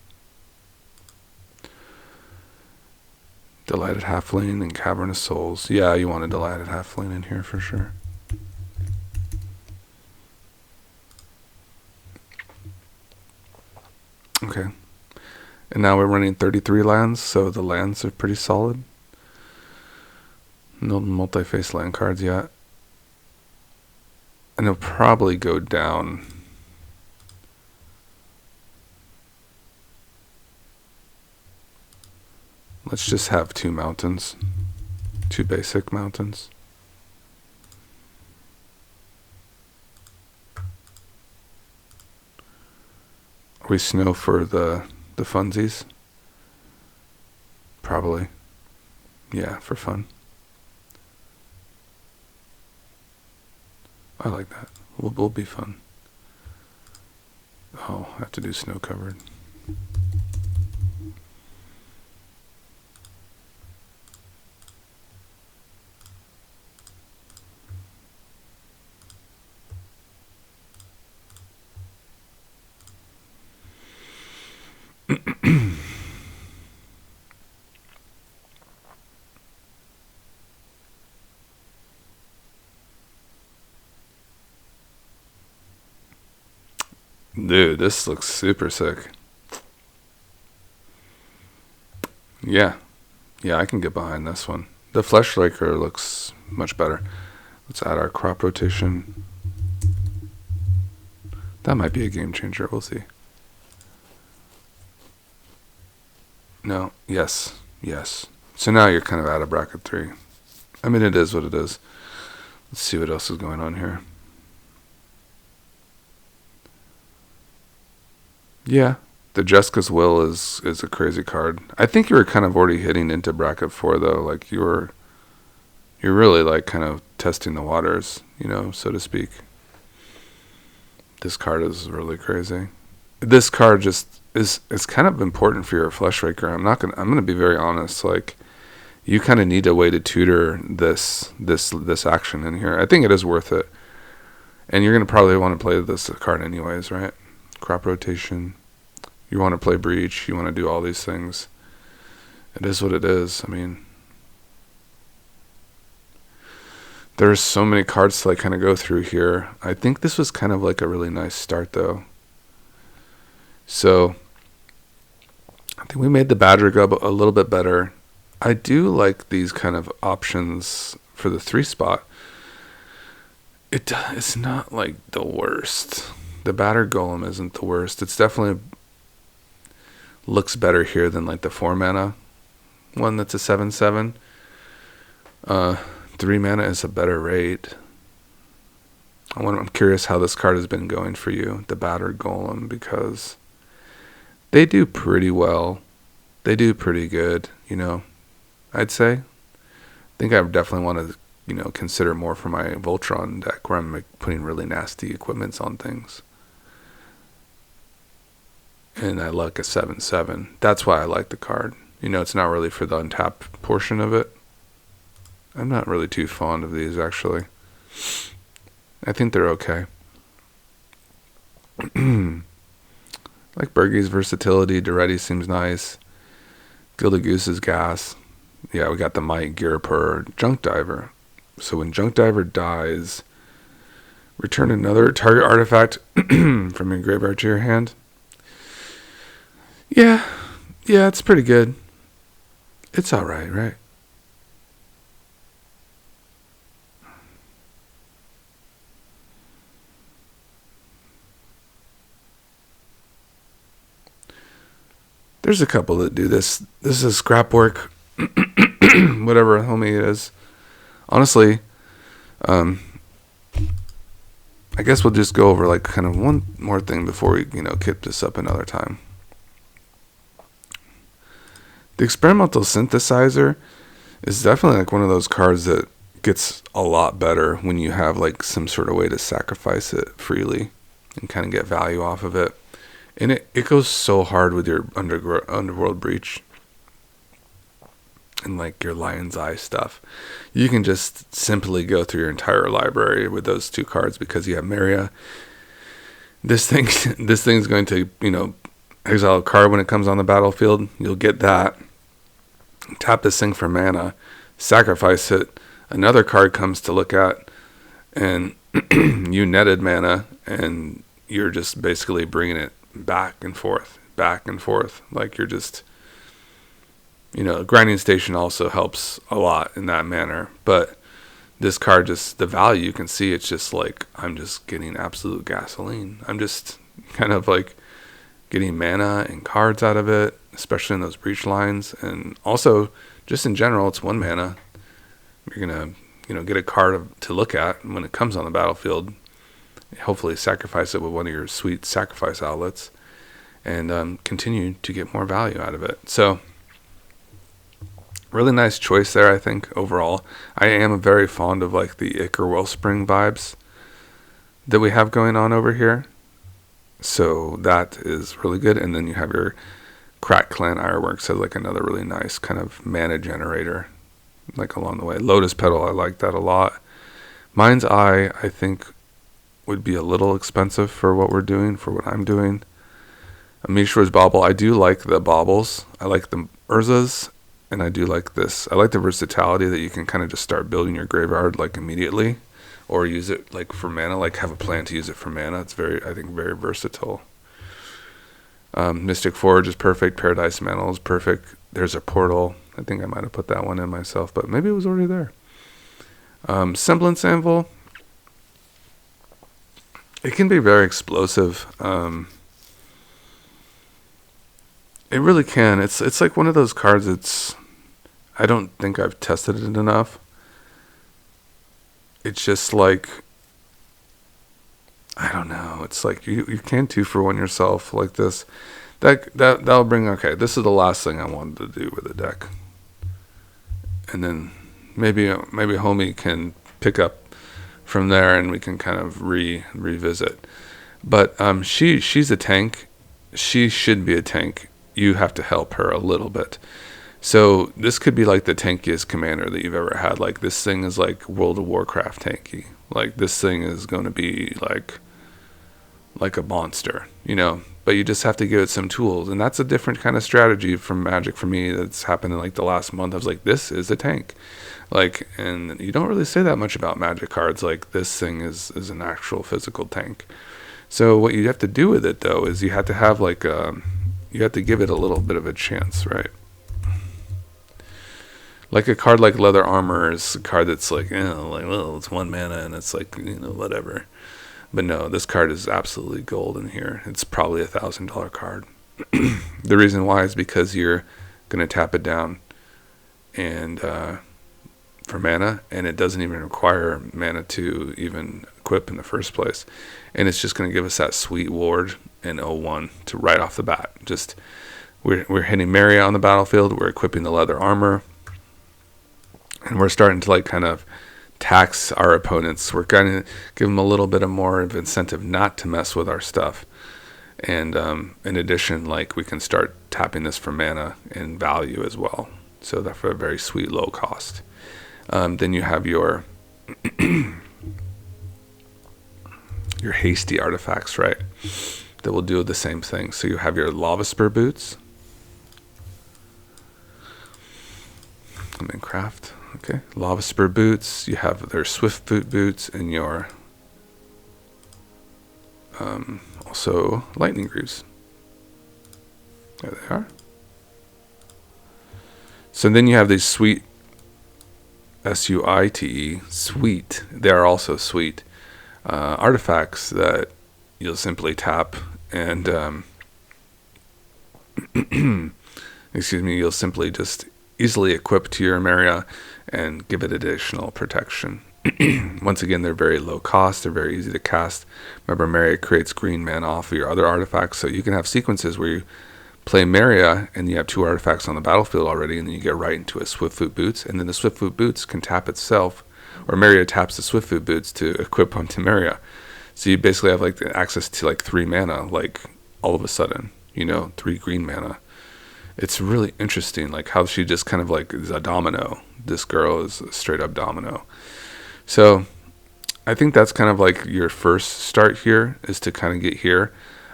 Delighted Halfling and Cavern of Souls. Yeah, you want a Delighted Halfling in here for sure. Okay. And now we're running 33 lands, so the lands are pretty solid. No multi-face land cards yet. And they'll probably go down. Let's just have 2 mountains. 2 basic mountains. Are we snow for the funsies? Probably. Yeah, for fun. I like that. Will be fun. Oh, I have to do snow covered. Dude, this looks super sick. Yeah. Yeah, I can get behind this one. The Fleshraker looks much better. Let's add our crop rotation. That might be a game changer. We'll see. No. Yes. Yes. So now you're kind of out of bracket 3. I mean, it is what it is. Let's see what else is going on here. Yeah, the Jessica's Will is a crazy card. I think you were kind of already hitting into bracket 4 though. Like you're really like kind of testing the waters, you know, so to speak. This card is really crazy. This card just is kind of important for your Fleshraker. I'm gonna be very honest. Like you kind of need a way to tutor this action in here. I think it is worth it. And you're gonna probably want to play this card anyways, right? Crop rotation. You want to play breach. You want to do all these things. It is what it is. I mean, there's so many cards to like kind of go through here. I think this was kind of like a really nice start though. So I think we made the Badger Cub a little bit better. I do like these kind of options for the 3 spot. It's not like the worst. The Batter Golem isn't the worst. It's definitely looks better here than like the 4 mana one that's a 7/7. 3 mana is a better rate. I'm curious how this card has been going for you, the Batter Golem, because they do pretty well. They do pretty good, you know, I'd say. I think I definitely want to, you know, consider more for my Voltron deck where I'm like putting really nasty equipments on things. And I like a 7/7. That's why I like the card. It's not really for the untapped portion of it. I'm not really too fond of these, actually. I think they're okay. Like Bergie's versatility. Duretti seems nice. Gilded Goose's gas. Yeah, we got the Might, Girapur, Junk Diver. So when Junk Diver dies, return another target artifact from your graveyard to your hand. Yeah, it's pretty good. It's alright, right? There's a couple that do this. This is scrap work. Whatever homie it is. Honestly, I guess we'll just go over like kind of one more thing before we, kip this up another time. The experimental synthesizer is definitely like one of those cards that gets a lot better when you have like some sort of way to sacrifice it freely and kind of get value off of it. And it goes so hard with your Underworld Breach and like your Lion's Eye stuff. You can just simply go through your entire library with those two cards because you have Maria. This thing's going to, exile a card when it comes on the battlefield. You'll get that. Tap this thing for mana, sacrifice it. Another card comes to look at, and you netted mana, and you're just basically bringing it back and forth. Like you're just, grinding station also helps a lot in that manner. But this card, just the value you can see, it's just like I'm just getting absolute gasoline. I'm just kind of like getting mana and cards out of it, especially in those breach lines. And also, just in general, it's 1 mana. You're going to, get a card to look at when it comes on the battlefield. Hopefully sacrifice it with one of your sweet sacrifice outlets and continue to get more value out of it. So, really nice choice there, I think, overall. I am very fond of like the Icar Wellspring vibes that we have going on over here. So that is really good. And then you have your Crack Clan Ironworks as like another really nice kind of mana generator, like along the way. Lotus Petal, I like that a lot. Mind's Eye, I think, would be a little expensive for what we're doing, for what I'm doing. Mishra's Bauble, I do like the baubles. I like the Urzas, and I do like this. I like the versatility that you can kind of just start building your graveyard like immediately, or use it like for mana, like have a plan to use it for mana. It's I think very versatile. Mystic Forge is perfect. Paradise Mantle is perfect. There's a portal. I think I might have put that one in myself, but maybe it was already there. Semblance Anvil. It can be very explosive. It really can. It's like one of those cards. I don't think I've tested it enough. It's just like, I don't know. It's like you can't 2-for-1 yourself like this. That'll bring. Okay, this is the last thing I wanted to do with the deck, and then maybe homie can pick up from there, and we can kind of revisit. But she's a tank. She should be a tank. You have to help her a little bit. So this could be like the tankiest commander that you've ever had. Like this thing is like World of Warcraft tanky. Like this thing is going to be like a monster, But you just have to give it some tools, and that's a different kind of strategy from Magic for me. That's happened in like the last month. I was like, this is a tank, and you don't really say that much about Magic cards. Like this thing is an actual physical tank. So what you have to do with it though is you have to have you have to give it a little bit of a chance, right? Like a card like Leather Armor is a card that's like, well, it's 1 mana and it's like, whatever. But no, this card is absolutely gold in here. It's probably $1,000 card. The reason why is because you're going to tap it down and for mana, and it doesn't even require mana to even equip in the first place. And it's just going to give us that sweet ward in 01 to right off the bat. Just we're hitting Maria on the battlefield, we're equipping the Leather Armor, and we're starting to like kind of tax our opponents. We're going to give them a little bit of more of incentive not to mess with our stuff. And in addition, like we can start tapping this for mana and value as well. So that's for a very sweet low cost. Then you have your your hasty artifacts, right? That will do the same thing. So you have your lava spur boots. I'm in craft. Okay, lava spur boots. You have their swift boot boots and your also lightning greaves. There they are. So then you have these sweet SUITE, sweet. They are also sweet artifacts that you'll simply tap and excuse me, you'll simply just easily equip to your Maria and give it additional protection. Once again, they're very low cost. They're very easy to cast. Remember, Maria creates green mana off of your other artifacts, so you can have sequences where you play Maria and you have 2 artifacts on the battlefield already, and then you get right into a Swiftfoot Boots, and then the Swiftfoot Boots can tap itself, or Maria taps the Swiftfoot Boots to equip onto Maria. So you basically have like access to like 3 mana, like all of a sudden, 3 green mana. It's really interesting, like how she just kind of like is a domino. This girl is a straight up domino. So I think that's kind of like your first start here, is to kind of get here.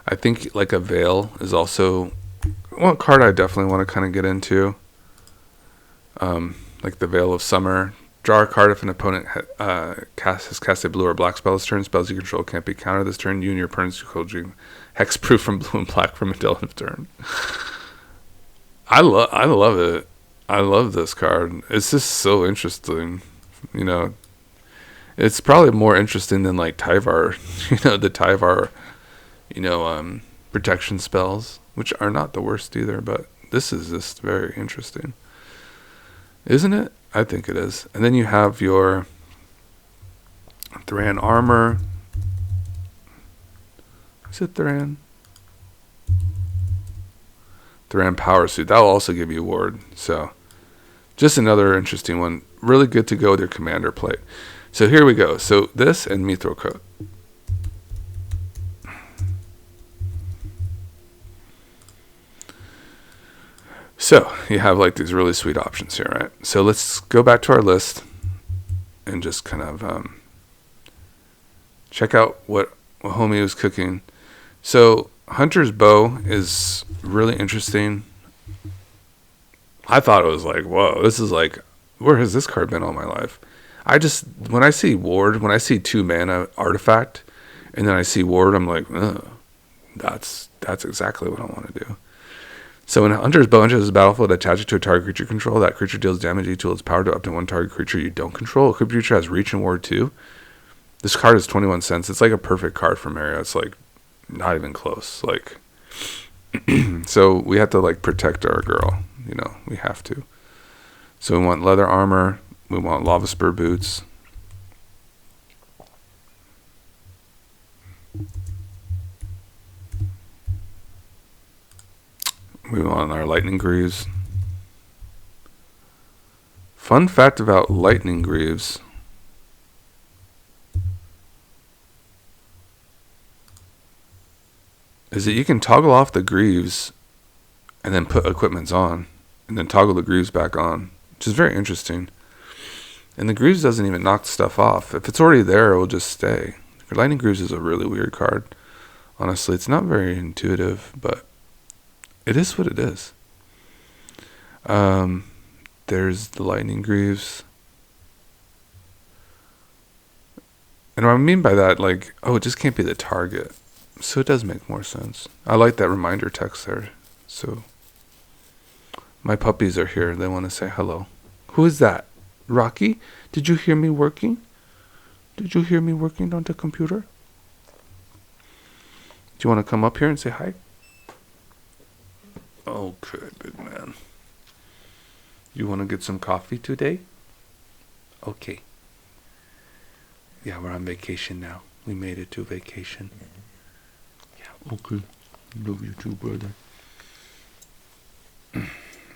I think like a Veil is also one card I definitely want to kind of get into. Like the Veil of Summer. Draw a card if an opponent has cast a blue or black spell this turn. Spells you control can't be countered this turn. You and your opponent's control hexproof from blue and black from a delve turn. I love it. I love this card. It's just so interesting. It's probably more interesting than like Tyvar. The Tyvar, protection spells, which are not the worst either, but this is just very interesting. Isn't it? I think it is. And then you have your Thran armor. Is it Thran? Thran power suit. That will also give you ward. So just another interesting one. Really good to go with your commander plate. So here we go. So this and Mithril Coat. So you have like these really sweet options here, right? So let's go back to our list and just kind of check out what homie was cooking. So Hunter's Bow is really interesting. I thought it was like, whoa, this is like, where has this card been all my life? When I see ward, when I see 2 mana artifact, and then I see ward, I'm like, that's exactly what I want to do. So when Hunter's Bow enters the battlefield, attach it to a target creature control. That creature deals damage equal to its power to up to 1 target creature you don't control. A creature has reach and ward too. This card is 21 cents. It's like a perfect card for Maria. It's like not even close. Like, so we have to like protect our girl. We have to. So we want leather armor. We want lava spur boots. We want our lightning greaves. Fun fact about lightning greaves. Is that you can toggle off the greaves and then put equipments on, and then toggle the greaves back on, which is very interesting. And the greaves doesn't even knock stuff off. If it's already there, it will just stay. Lightning greaves is a really weird card. Honestly, it's not very intuitive, but it is what it is. There's the lightning greaves. And what I mean by that, like, it just can't be the target. So it does make more sense. I like that reminder text there. So my puppies are here. They want to say hello. Who is that? Rocky? Did you hear me working? Did you hear me working on the computer? Do you want to come up here and say hi? Okay, big man. You want to get some coffee today? Okay. Yeah, we're on vacation now. We made it to vacation. Yeah, okay. Love you too, brother.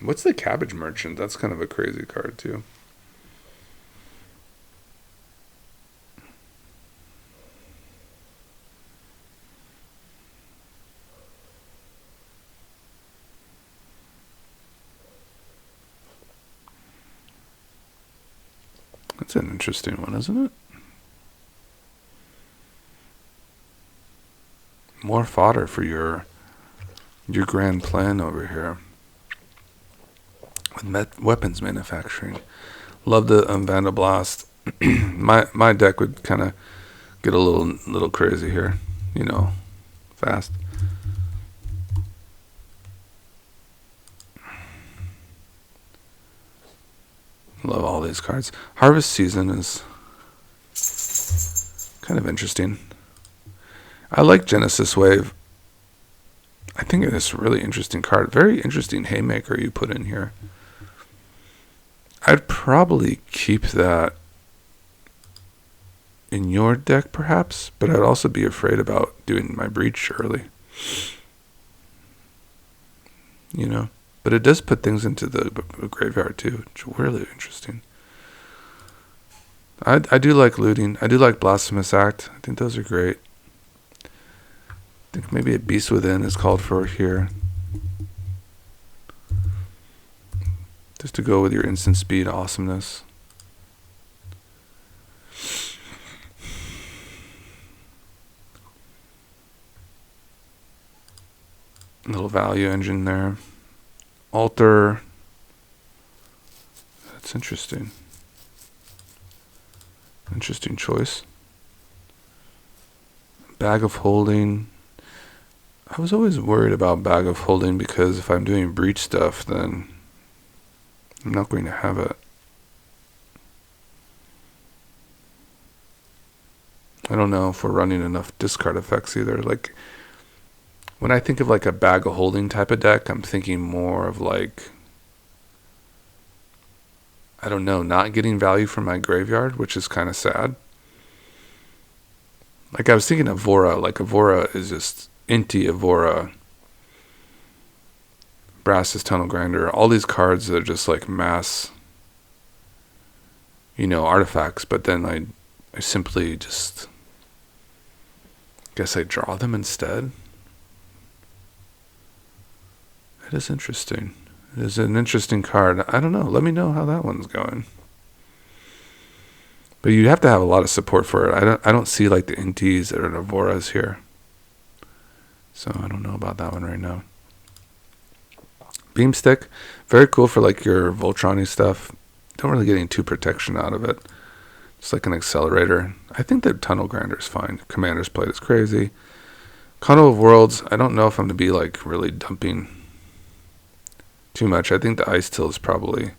What's the Cabbage Merchant? That's kind of a crazy card, too. That's an interesting one, isn't it? More fodder for your grand plan over here. With weapons manufacturing. Love the Vandablast. my deck would kind of get a little crazy here, you know, fast. Love all these cards. Harvest Season is kind of interesting. I like Genesis Wave. I think it is a really interesting card. Very interesting haymaker you put in here. I'd probably keep that in your deck perhaps, but I'd also be afraid about doing my breach early. You know? But it does put things into the graveyard too, which is really interesting. I do like looting. I do like Blasphemous Act. I think those are great. I think maybe a Beast Within is called for here. Just to go with your instant speed awesomeness. Little value engine there. Altar. That's interesting. Interesting choice. Bag of Holding. I was always worried about Bag of Holding because if I'm doing breach stuff, then I'm not going to have it. I don't know if we're running enough discard effects either. Like, when I think of like a Bag of Holding type of deck, I'm thinking more of like, I don't know, not getting value from my graveyard, which is kind of sad. Like I was thinking of Vora. Like Avora is just Inti Avora, Brass's Tunnel Grinder. All these cards that are just like mass, you know, artifacts. But then I simply just, guess I draw them instead. It is interesting. It is an interesting card. I don't know. Let me know how that one's going. But you have to have a lot of support for it. I don't see like the Intis or the Voras here. So I don't know about that one right now. Beamstick. Very cool for like your Voltron-y stuff. Don't really get any 2 protection out of it. It's like an accelerator. I think the Tunnel Grinder is fine. Commander's Plate is crazy. Condo of Worlds. I don't know if I'm going to be like really dumping too much. I think the Ice Till is probably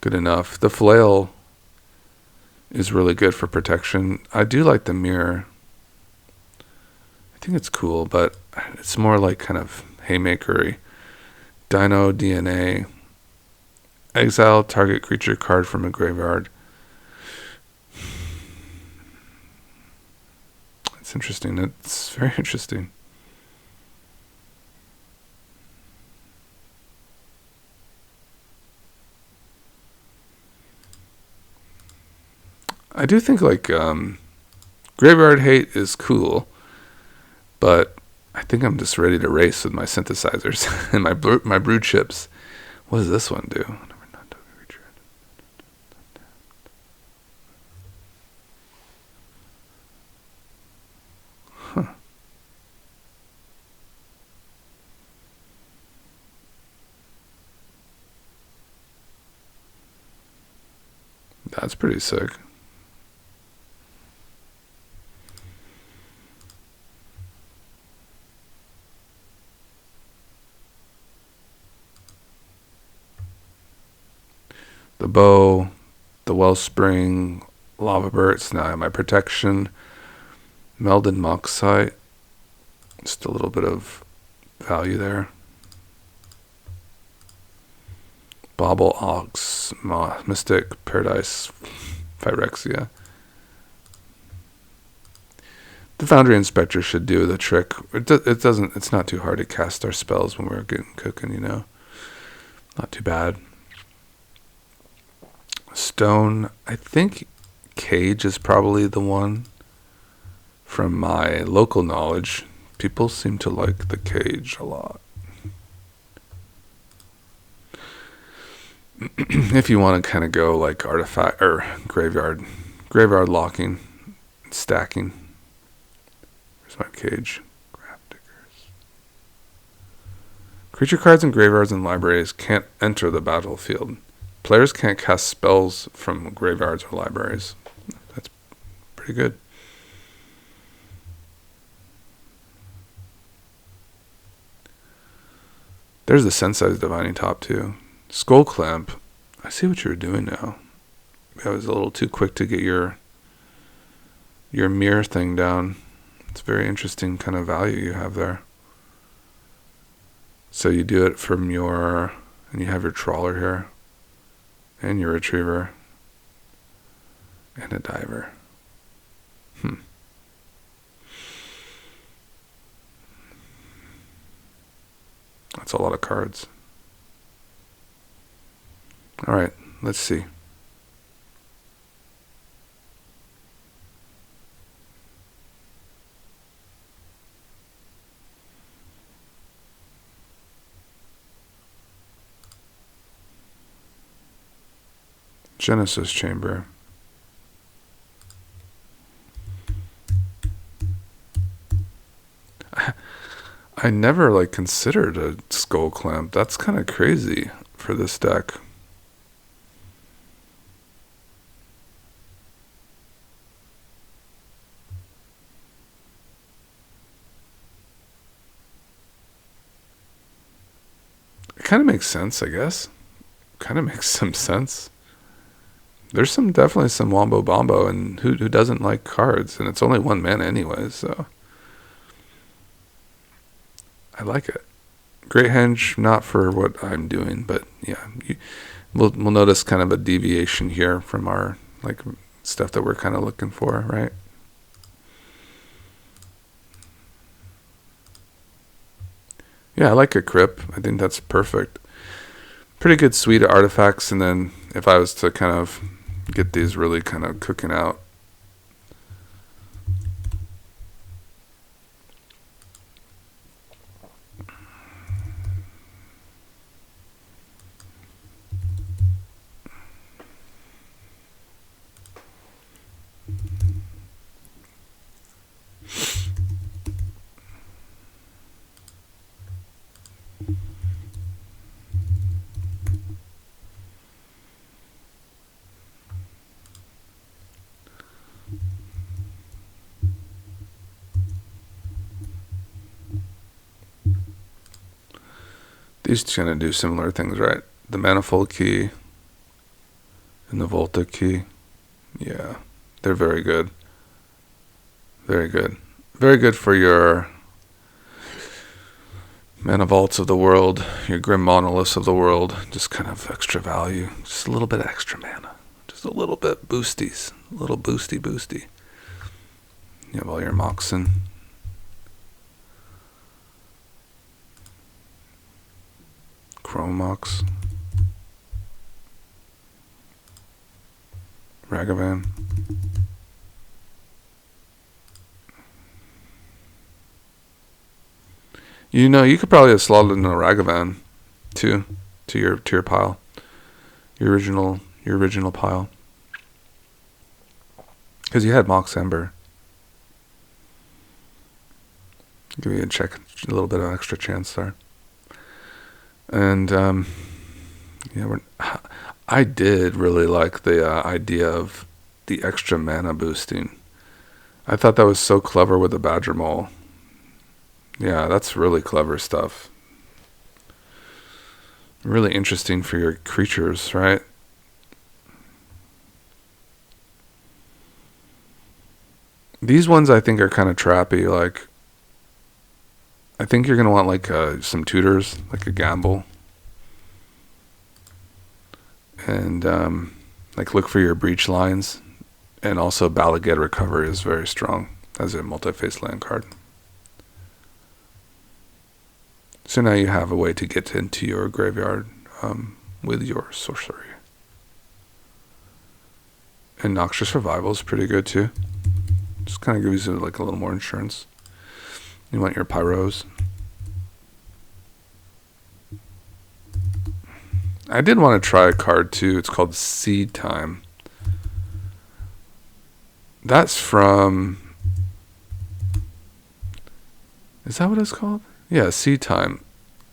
good enough. The Flail is really good for protection. I do like the Mirror. I think it's cool, but it's more like kind of haymakery. Dino DNA. Exile target creature card from a graveyard. It's interesting. It's very interesting. I do think like Graveyard Hate is cool, but I think I'm just ready to race with my synthesizers and my brew chips. What does this one do? Huh. That's pretty sick. The Bow, the Wellspring, Lava Bursts. Now I have my protection. Melded Moxite. Just a little bit of value there. Bauble Ox, Mystic, Paradise, Phyrexia. The Foundry Inspector should do the trick. It's not too hard to cast our spells when we're getting cooking, you know. Not too bad. Stone, I think Cage is probably the one. From my local knowledge, people seem to like the Cage a lot. if you want to kind of go like artifact or graveyard locking, stacking. Here's my cage. Creature cards in graveyards and libraries can't enter the battlefield. Players can't cast spells from graveyards or libraries. That's pretty good. There's the Sensei's Divining Top too. Skull Clamp. I see what you're doing now. I was a little too quick to get your mirror thing down. It's very interesting kind of value you have there. So you do it from your, and you have your trawler here, and your retriever, and a diver. That's a lot of cards. All right, let's see. Genesis Chamber. I never like considered a Skull Clamp. That's kind of crazy for this deck. It kind of makes sense, I guess. Kind of makes some sense. There's definitely some wombo bombo, and who doesn't like cards? And it's only 1 mana anyway, so I like it. Great Henge, not for what I'm doing, but yeah, we'll notice kind of a deviation here from our like stuff that we're kind of looking for, right? Yeah, I like a Crip. I think that's perfect. Pretty good suite of artifacts, and then if I was to kind of get these really kind of cooking out. These two gonna do similar things, right? The Manifold Key and the Volta Key. Yeah, they're very good. Very good. Very good for your Mana Vaults of the world, your Grim Monoliths of the world. Just kind of extra value. Just a little bit extra mana. Just a little bit boosties. A little boosty. You have all your Moxen. Chromox, Ragavan. You know, you could probably have slotted in a Ragavan too, to your pile, your original pile, because you had Mox Ember. Give you a little bit of extra chance there. And yeah, I did really like the idea of the extra mana boosting. I thought that was so clever with the Badgermole. Yeah, that's really clever stuff. Really interesting for your creatures, right? These ones I think are kind of trappy. Like, I think you're going to want like some tutors, like a Gamble. And like look for your breach lines. And also Bala Ged Recovery is very strong as a multi-face land card. So now you have a way to get into your graveyard with your sorcery. And Noxious Revival is pretty good too. Just kind of gives you like a little more insurance. You want your Pyros. I did want to try a card too. It's called Seed Time. That's from... Is that what it's called? Yeah, Seed Time.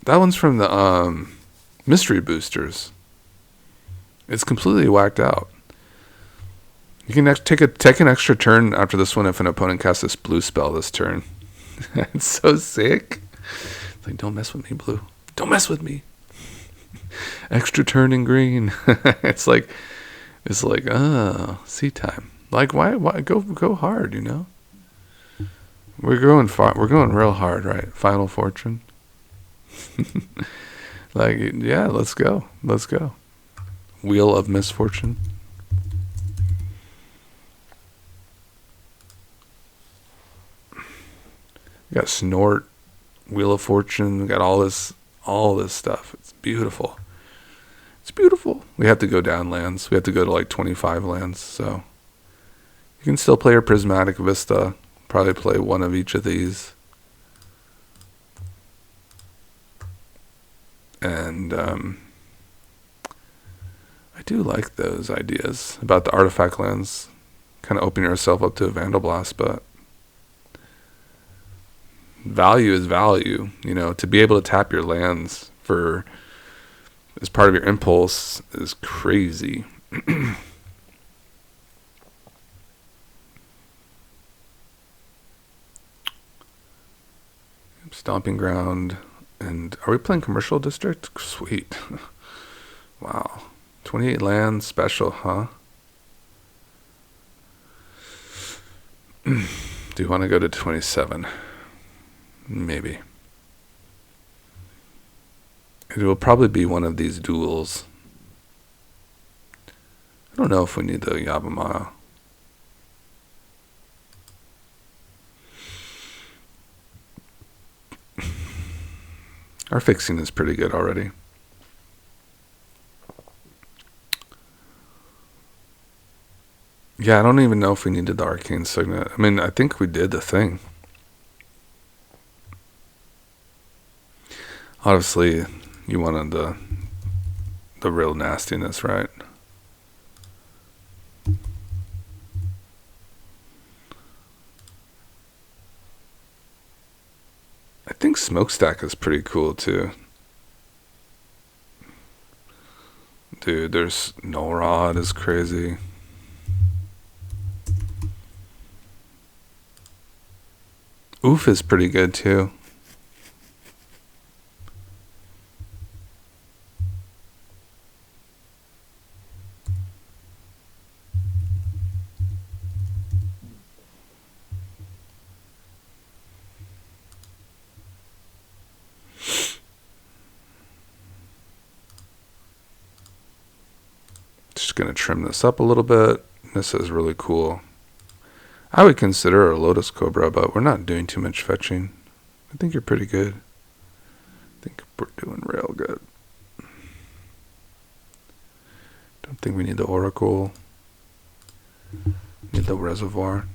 That one's from the Mystery Boosters. It's completely whacked out. You can take an extra turn after this one if an opponent casts this blue spell this turn. It's so sick. It's like, don't mess with me, blue. Don't mess with me. Extra turn in green. It's like, oh, Seed Time. Like, why go hard, you know? We're going far. We're going real hard, right? Final Fortune. Like, yeah, let's go. Wheel of Misfortune. We got Snort, Wheel of Fortune. We got all this stuff. It's beautiful. We have to go down lands. We have to go to like 25 lands. So you can still play your Prismatic Vista. Probably play one of each of these. And I do like those ideas about the artifact lands. Kind of opening yourself up to a Vandal Blast, but value is value. You know, to be able to tap your lands for as part of your impulse is crazy. Stomping Ground. And are we playing Commercial District? Sweet. Wow. 28 land special, huh? Do you want to go to 27? Maybe. It will probably be one of these duels. I don't know if we need the Yabamaya. Our fixing is pretty good already. Yeah, I don't even know if we needed the Arcane Signet. I mean, I think we did the thing. Obviously, you wanted the real nastiness, right? I think Smokestack is pretty cool too. Dude, there's No Rod is crazy. Oof is pretty good too. Just gonna trim this up a little bit. This is really cool. I would consider a Lotus Cobra, but we're not doing too much fetching. I think you're pretty good. I think we're doing real good. Don't think we need the Oracle. Need the Reservoir.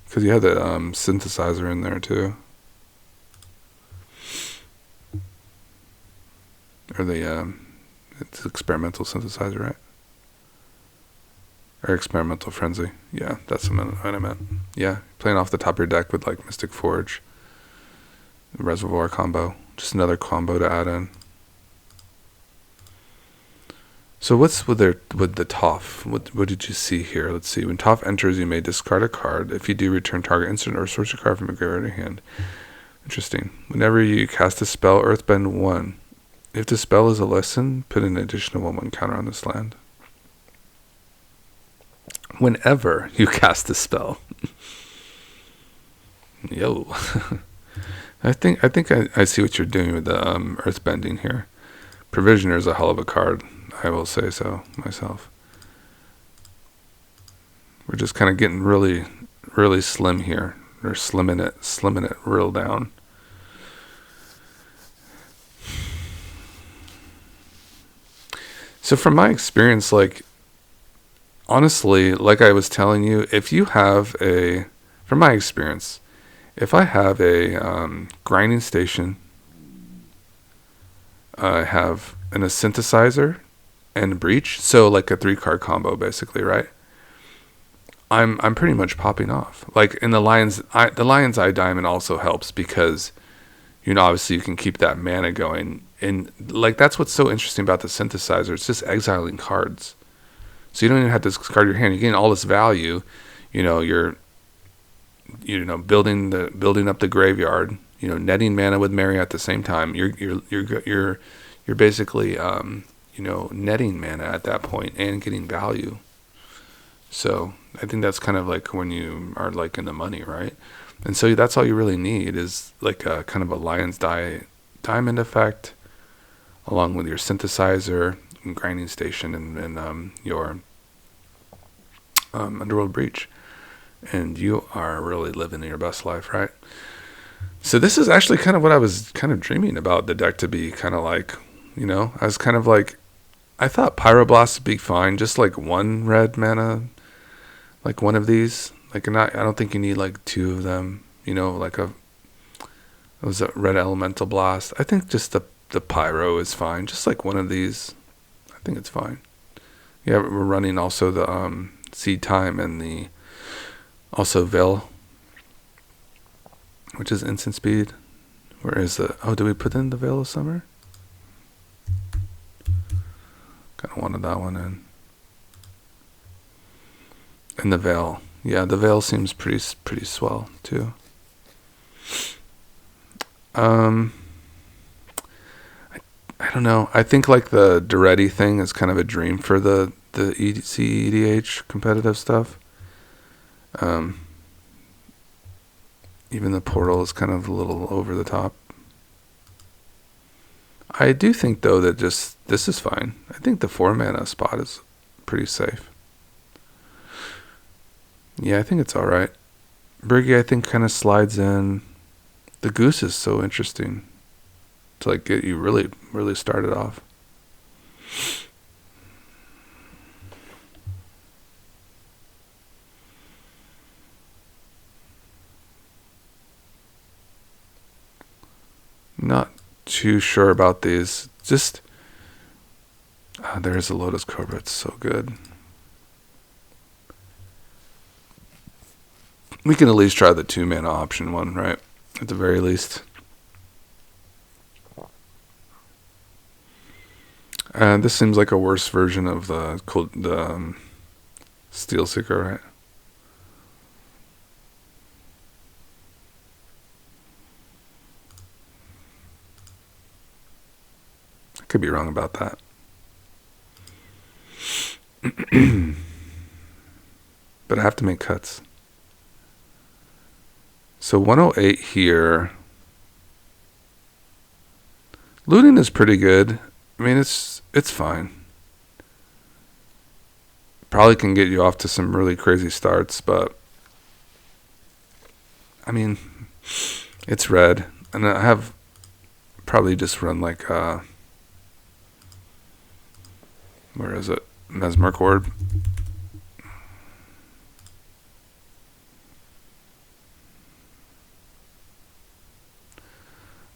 Because you have the synthesizer in there too. Or the it's experimental synthesizer, right? Or experimental frenzy. Yeah, that's what I meant. Yeah, playing off the top of your deck with like Mystic Forge, Reservoir combo. Just another combo to add in. So what's with the Toph? What did you see here? Let's see. When Toph enters, you may discard a card. If you do, return target instant or sorcery card from your graveyard to hand. Interesting. Whenever you cast a spell, Earthbend 1. If the spell is a lesson, put an additional 1/1 counter on this land. Whenever you cast a spell. Yo. I think I see what you're doing with the Earthbending here. Provisioner is a hell of a card. I will say so myself. We're just kind of getting really, really slim here. We're slimming it real down. So from my experience, like, honestly, like I was telling you, if you have from my experience, if I have a grinding station I have a synthesizer and a breach, so like a 3-card combo basically, right? I'm pretty much popping off. Like in the Lion's Eye Diamond also helps because, you know, obviously you can keep that mana going, and like that's what's so interesting about the synthesizer. It's just exiling cards, so you don't even have to discard your hand. You're getting all this value. You know, you're building up the graveyard. You know, netting mana with Mary at the same time. You're basically netting mana at that point and getting value. So I think that's kind of like when you are like in the money, right? And so that's all you really need is like a kind of a Lion's Diamond effect, along with your synthesizer and grinding station and your Underworld Breach, and you are really living your best life, right? So this is actually kind of what I was kind of dreaming about the deck to be kind of like. You know, I was kind of like, I thought Pyroblast would be fine, just like 1 red mana, like one of these. Like I don't think you need like 2 of them. You know, like it was a red elemental blast. I think just the Pyro is fine, just like one of these. I think it's fine. Yeah, we're running also the Seed Time and the also Veil, which is instant speed. Where is the? Oh, did we put in the Veil of Summer? Kind of wanted that one in. And the Veil. Yeah, the Veil seems pretty swell too. I don't know. I think like the Duretti thing is kind of a dream for the cEDH competitive stuff. Even the Portal is kind of a little over the top. I do think though that just this is fine. I think the 4 mana spot is pretty safe. Yeah, I think it's all right. Briggy, I think, kind of slides in. The Goose is so interesting to like get you really, really started off. Not too sure about these. Just there's a Lotus Cobra. It's so good. We can at least try the 2 mana option one, right? At the very least. This seems like a worse version of the Steel Seeker, right? I could be wrong about that. But I have to make cuts. So 108 here. Looting is pretty good. I mean, it's fine. Probably can get you off to some really crazy starts, but I mean, it's red, and I have probably just run like where is it? Mesmer Orb.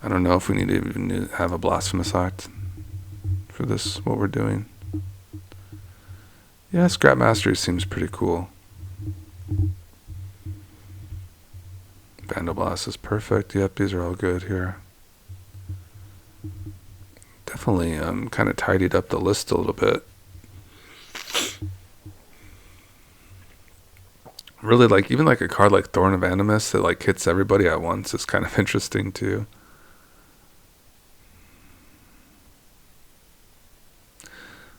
I don't know if we need to even have a Blasphemous Act for this, what we're doing. Yeah, Scrap Mastery seems pretty cool. Vandal Blast is perfect. Yep, these are all good here. Definitely kind of tidied up the list a little bit. Really, like, even like a card like Thorn of Animus that like hits everybody at once is kind of interesting too.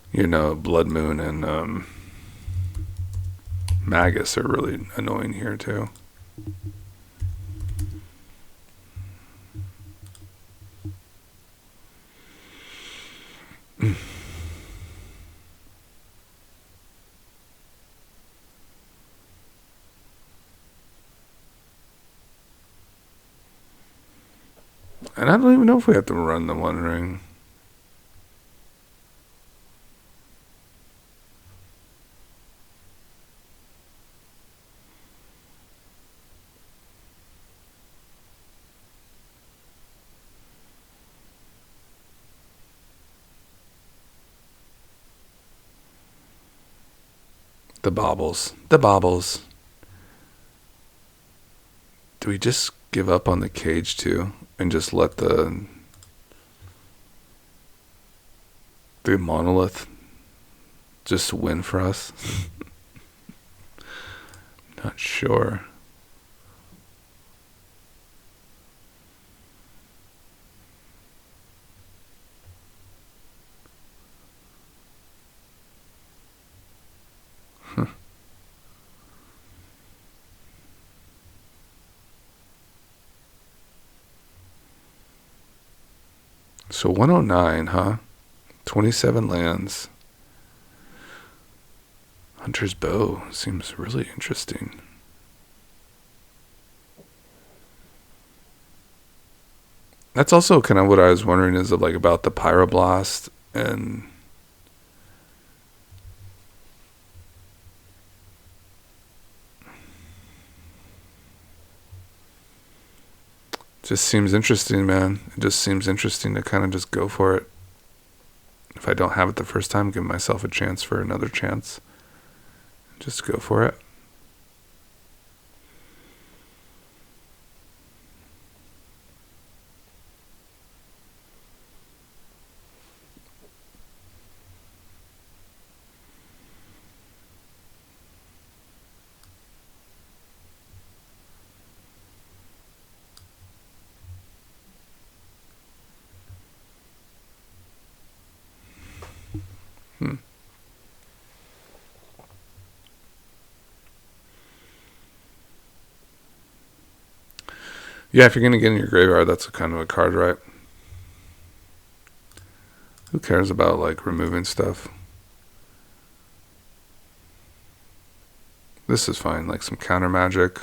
You know, Blood Moon and Magus are really annoying here too. And I don't even know if we have to run the One Ring. The baubles. The baubles. Do we just give up on the cage too and just let the monolith just win for us? Not sure. So 109, huh? 27 lands. Hunter's Bow seems really interesting. That's also kind of what I was wondering is like about the Pyroblast and just seems interesting, man. It just seems interesting to kind of just go for it. If I don't have it the first time, give myself a chance for another chance. Just go for it. Yeah, if you're going to get in your graveyard, that's a kind of a card, right? Who cares about, like, removing stuff? This is fine, like some counter magic.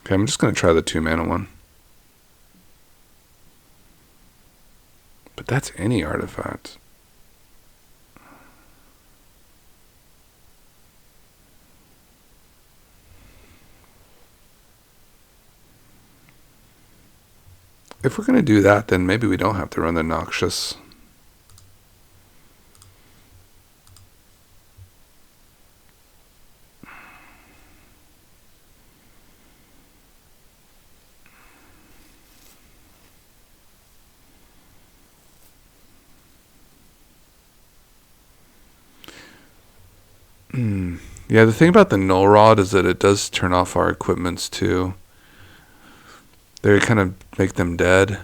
Okay, I'm just going to try the 2-mana one. But that's any artifact. If we're going to do that, then maybe we don't have to run the Noxious. Yeah, the thing about the Null Rod is that it does turn off our equipments too. They kind of make them dead.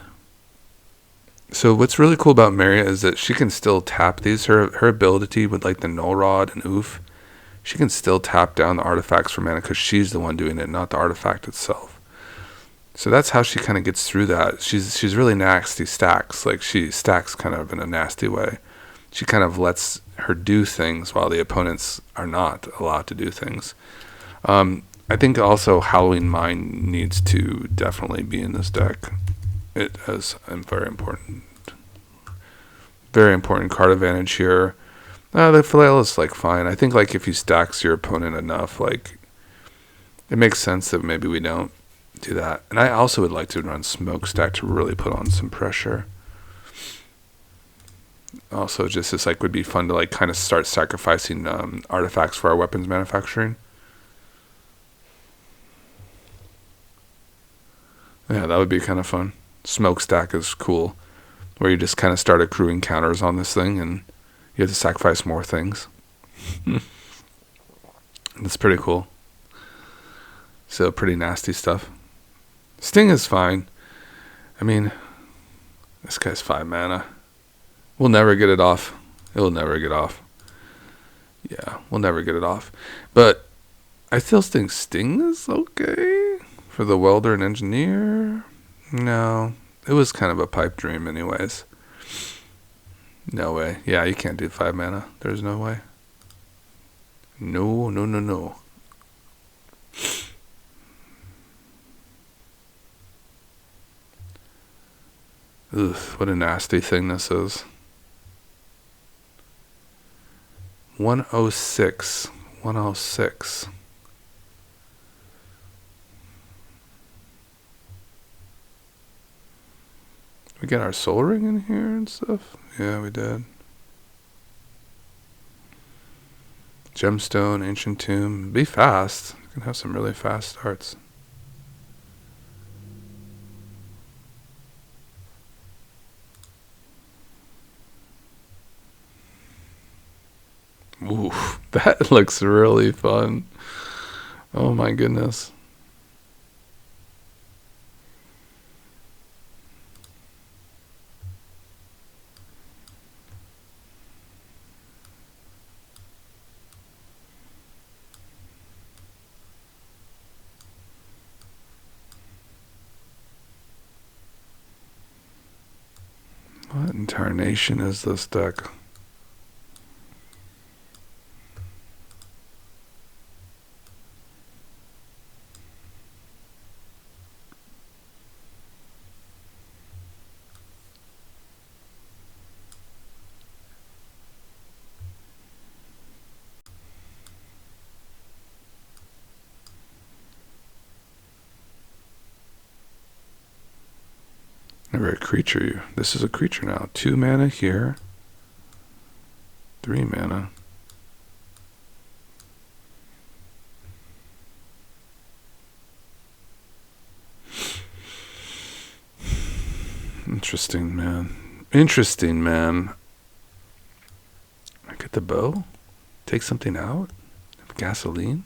So what's really cool about Maria is that she can still tap these. Her ability with like the Null Rod and Oof, she can still tap down the artifacts for mana because she's the one doing it, not the artifact itself. So that's how she kind of gets through that. She's really nasty stacks. Like she stacks kind of in a nasty way. She kind of lets her do things while the opponents are not allowed to do things. I think also Halloween Mine needs to definitely be in this deck. It has a very important card advantage here. The Flail is like fine. I think like if he stacks your opponent enough, like it makes sense that maybe we don't do that. And I also would like to run Smokestack to really put on some pressure. Also, just this like would be fun to like kind of start sacrificing artifacts for our weapons manufacturing. Yeah, that would be kind of fun. Smokestack is cool, where you just kind of start accruing counters on this thing, and you have to sacrifice more things. That's pretty cool. So pretty nasty stuff. Sting is fine. I mean, this guy's 5 mana. We'll never get it off. It'll never get off. Yeah, we'll never get it off. But I still think Sting is okay. For the Welder and Engineer? No. It was kind of a pipe dream anyways. No way. Yeah, you can't do 5 mana. There's no way. No. Ugh, what a nasty thing this is. 106. 106. We get our soul ring in here and stuff? Yeah, we did. Gemstone, ancient tomb. Be fast. You can have some really fast starts. Ooh, that looks really fun. Oh my goodness. What in tarnation is this deck? Never a creature. This is a creature now. 2 mana here. 3 mana. Interesting, man. Interesting, man. I get the bow. Take something out. Gasoline.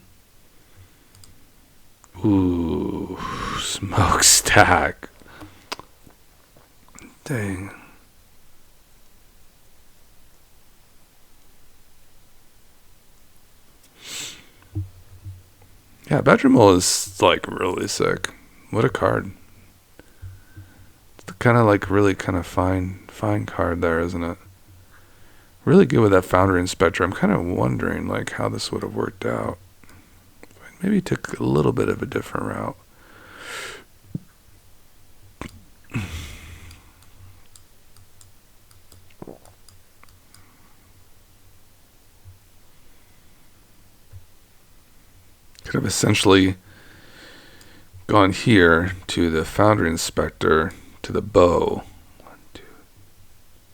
Ooh, smokestack. Dang. Yeah, Badgermole is like really sick. What a card. It's kind of like really kind of fine card there, isn't it? Really good with that Foundry Inspector. I'm kind of wondering like how this would have worked out. Maybe took a little bit of a different route. Could have essentially gone here to the Foundry Inspector to the bow. 1, 2,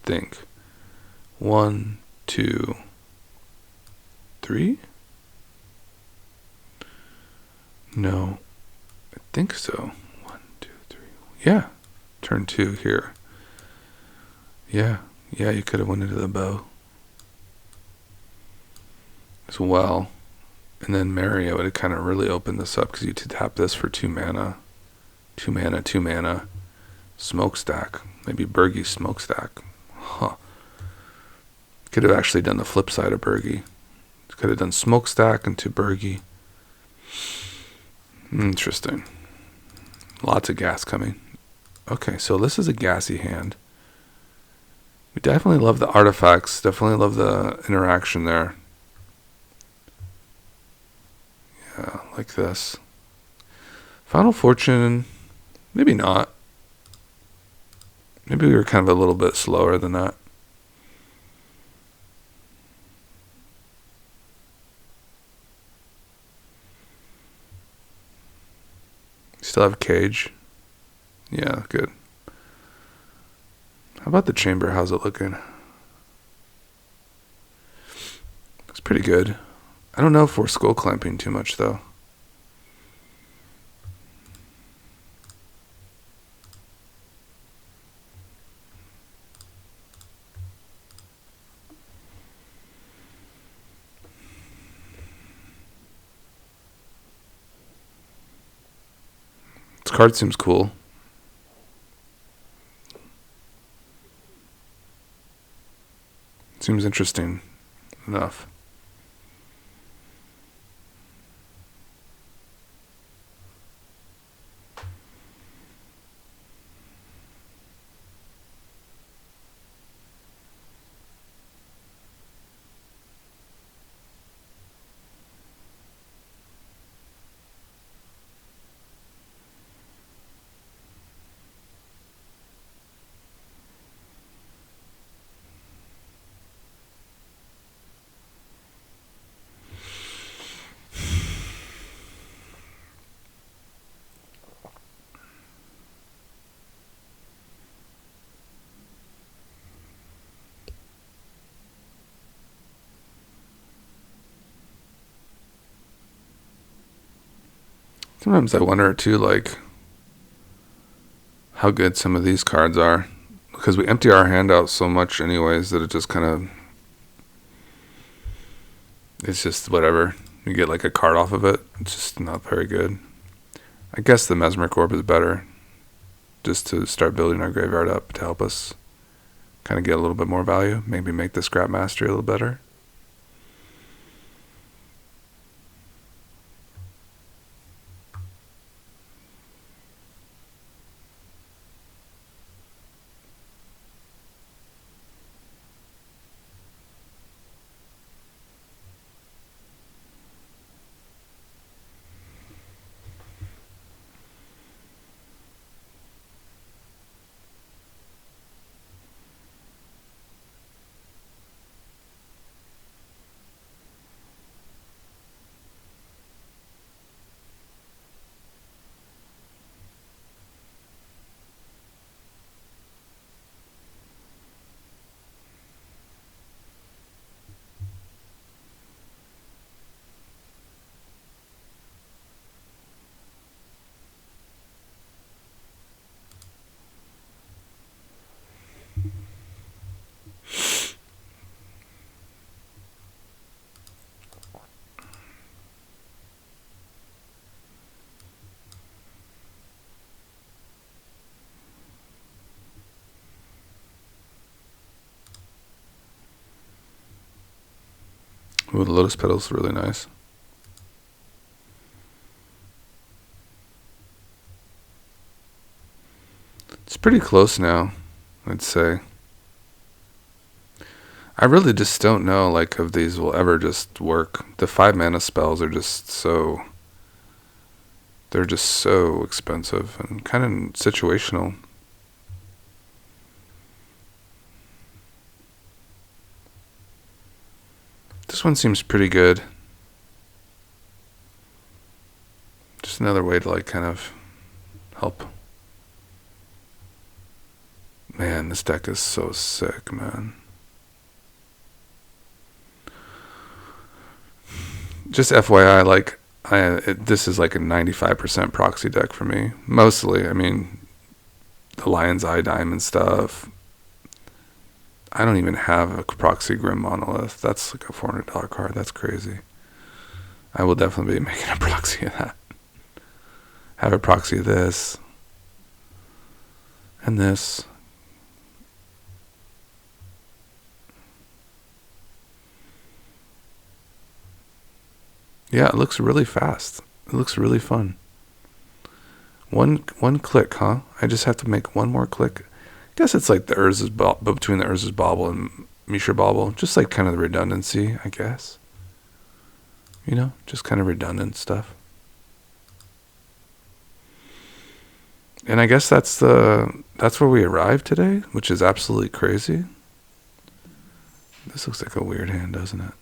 think. 1, 2, 3? No, I think so. 1, 2, 3. Yeah, turn 2 here. Yeah, you could have went into the bow as well. And then Mario would have kind of really opened this up because you could tap this for 2 mana. 2 mana, 2 mana. Smokestack. Maybe Bergie Smokestack. Huh. Could have actually done the flip side of Bergie. Could have done Smokestack into Bergie. Interesting. Lots of gas coming. Okay, so this is a gassy hand. We definitely love the artifacts. Definitely love the interaction there. Yeah, like this. Final Fortune, maybe not. Maybe we were kind of a little bit slower than that. Still have Cage. Yeah, good. How about the chamber? How's it looking? It's pretty good. I don't know if we're skull clamping too much though. This card seems cool. Seems interesting enough. Sometimes I wonder too, like, how good some of these cards are, because we empty our hand out so much anyways that it just kind of, it's just whatever. You get like a card off of it, it's just not very good. I guess the Mesmeric Orb is better, just to start building our graveyard up to help us kind of get a little bit more value, maybe make the Scrap Mastery a little better. Ooh, the Lotus Petal's really nice. It's pretty close now, I'd say. I really just don't know, like, if these will ever just work. The 5 mana spells are just so, they're just so expensive and kind of situational. This one seems pretty good. Just another way to, like, kind of help. Man, this deck is so sick, man. Just FYI, like, this is like a 95% proxy deck for me. Mostly, I mean, the Lion's Eye Diamond stuff. I don't even have a proxy Grim Monolith. That's like a $400 card. That's crazy. I will definitely be making a proxy of that. Have a proxy of this. And this. Yeah, it looks really fast. It looks really fun. One click, huh? I just have to make one more click. I guess it's like the between the Urza's Bauble and Mishra Bauble. Just like kind of the redundancy, I guess. You know, just kind of redundant stuff. And I guess that's where we arrived today, which is absolutely crazy. This looks like a weird hand, doesn't it?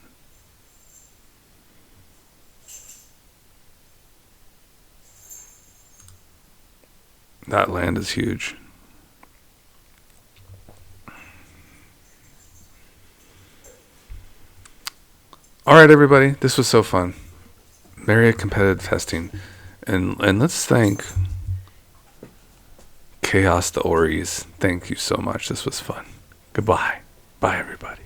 That land is huge. All right, everybody. This was so fun. Very competitive testing. And let's thank Chaos the Ories. Thank you so much. This was fun. Goodbye. Bye, everybody.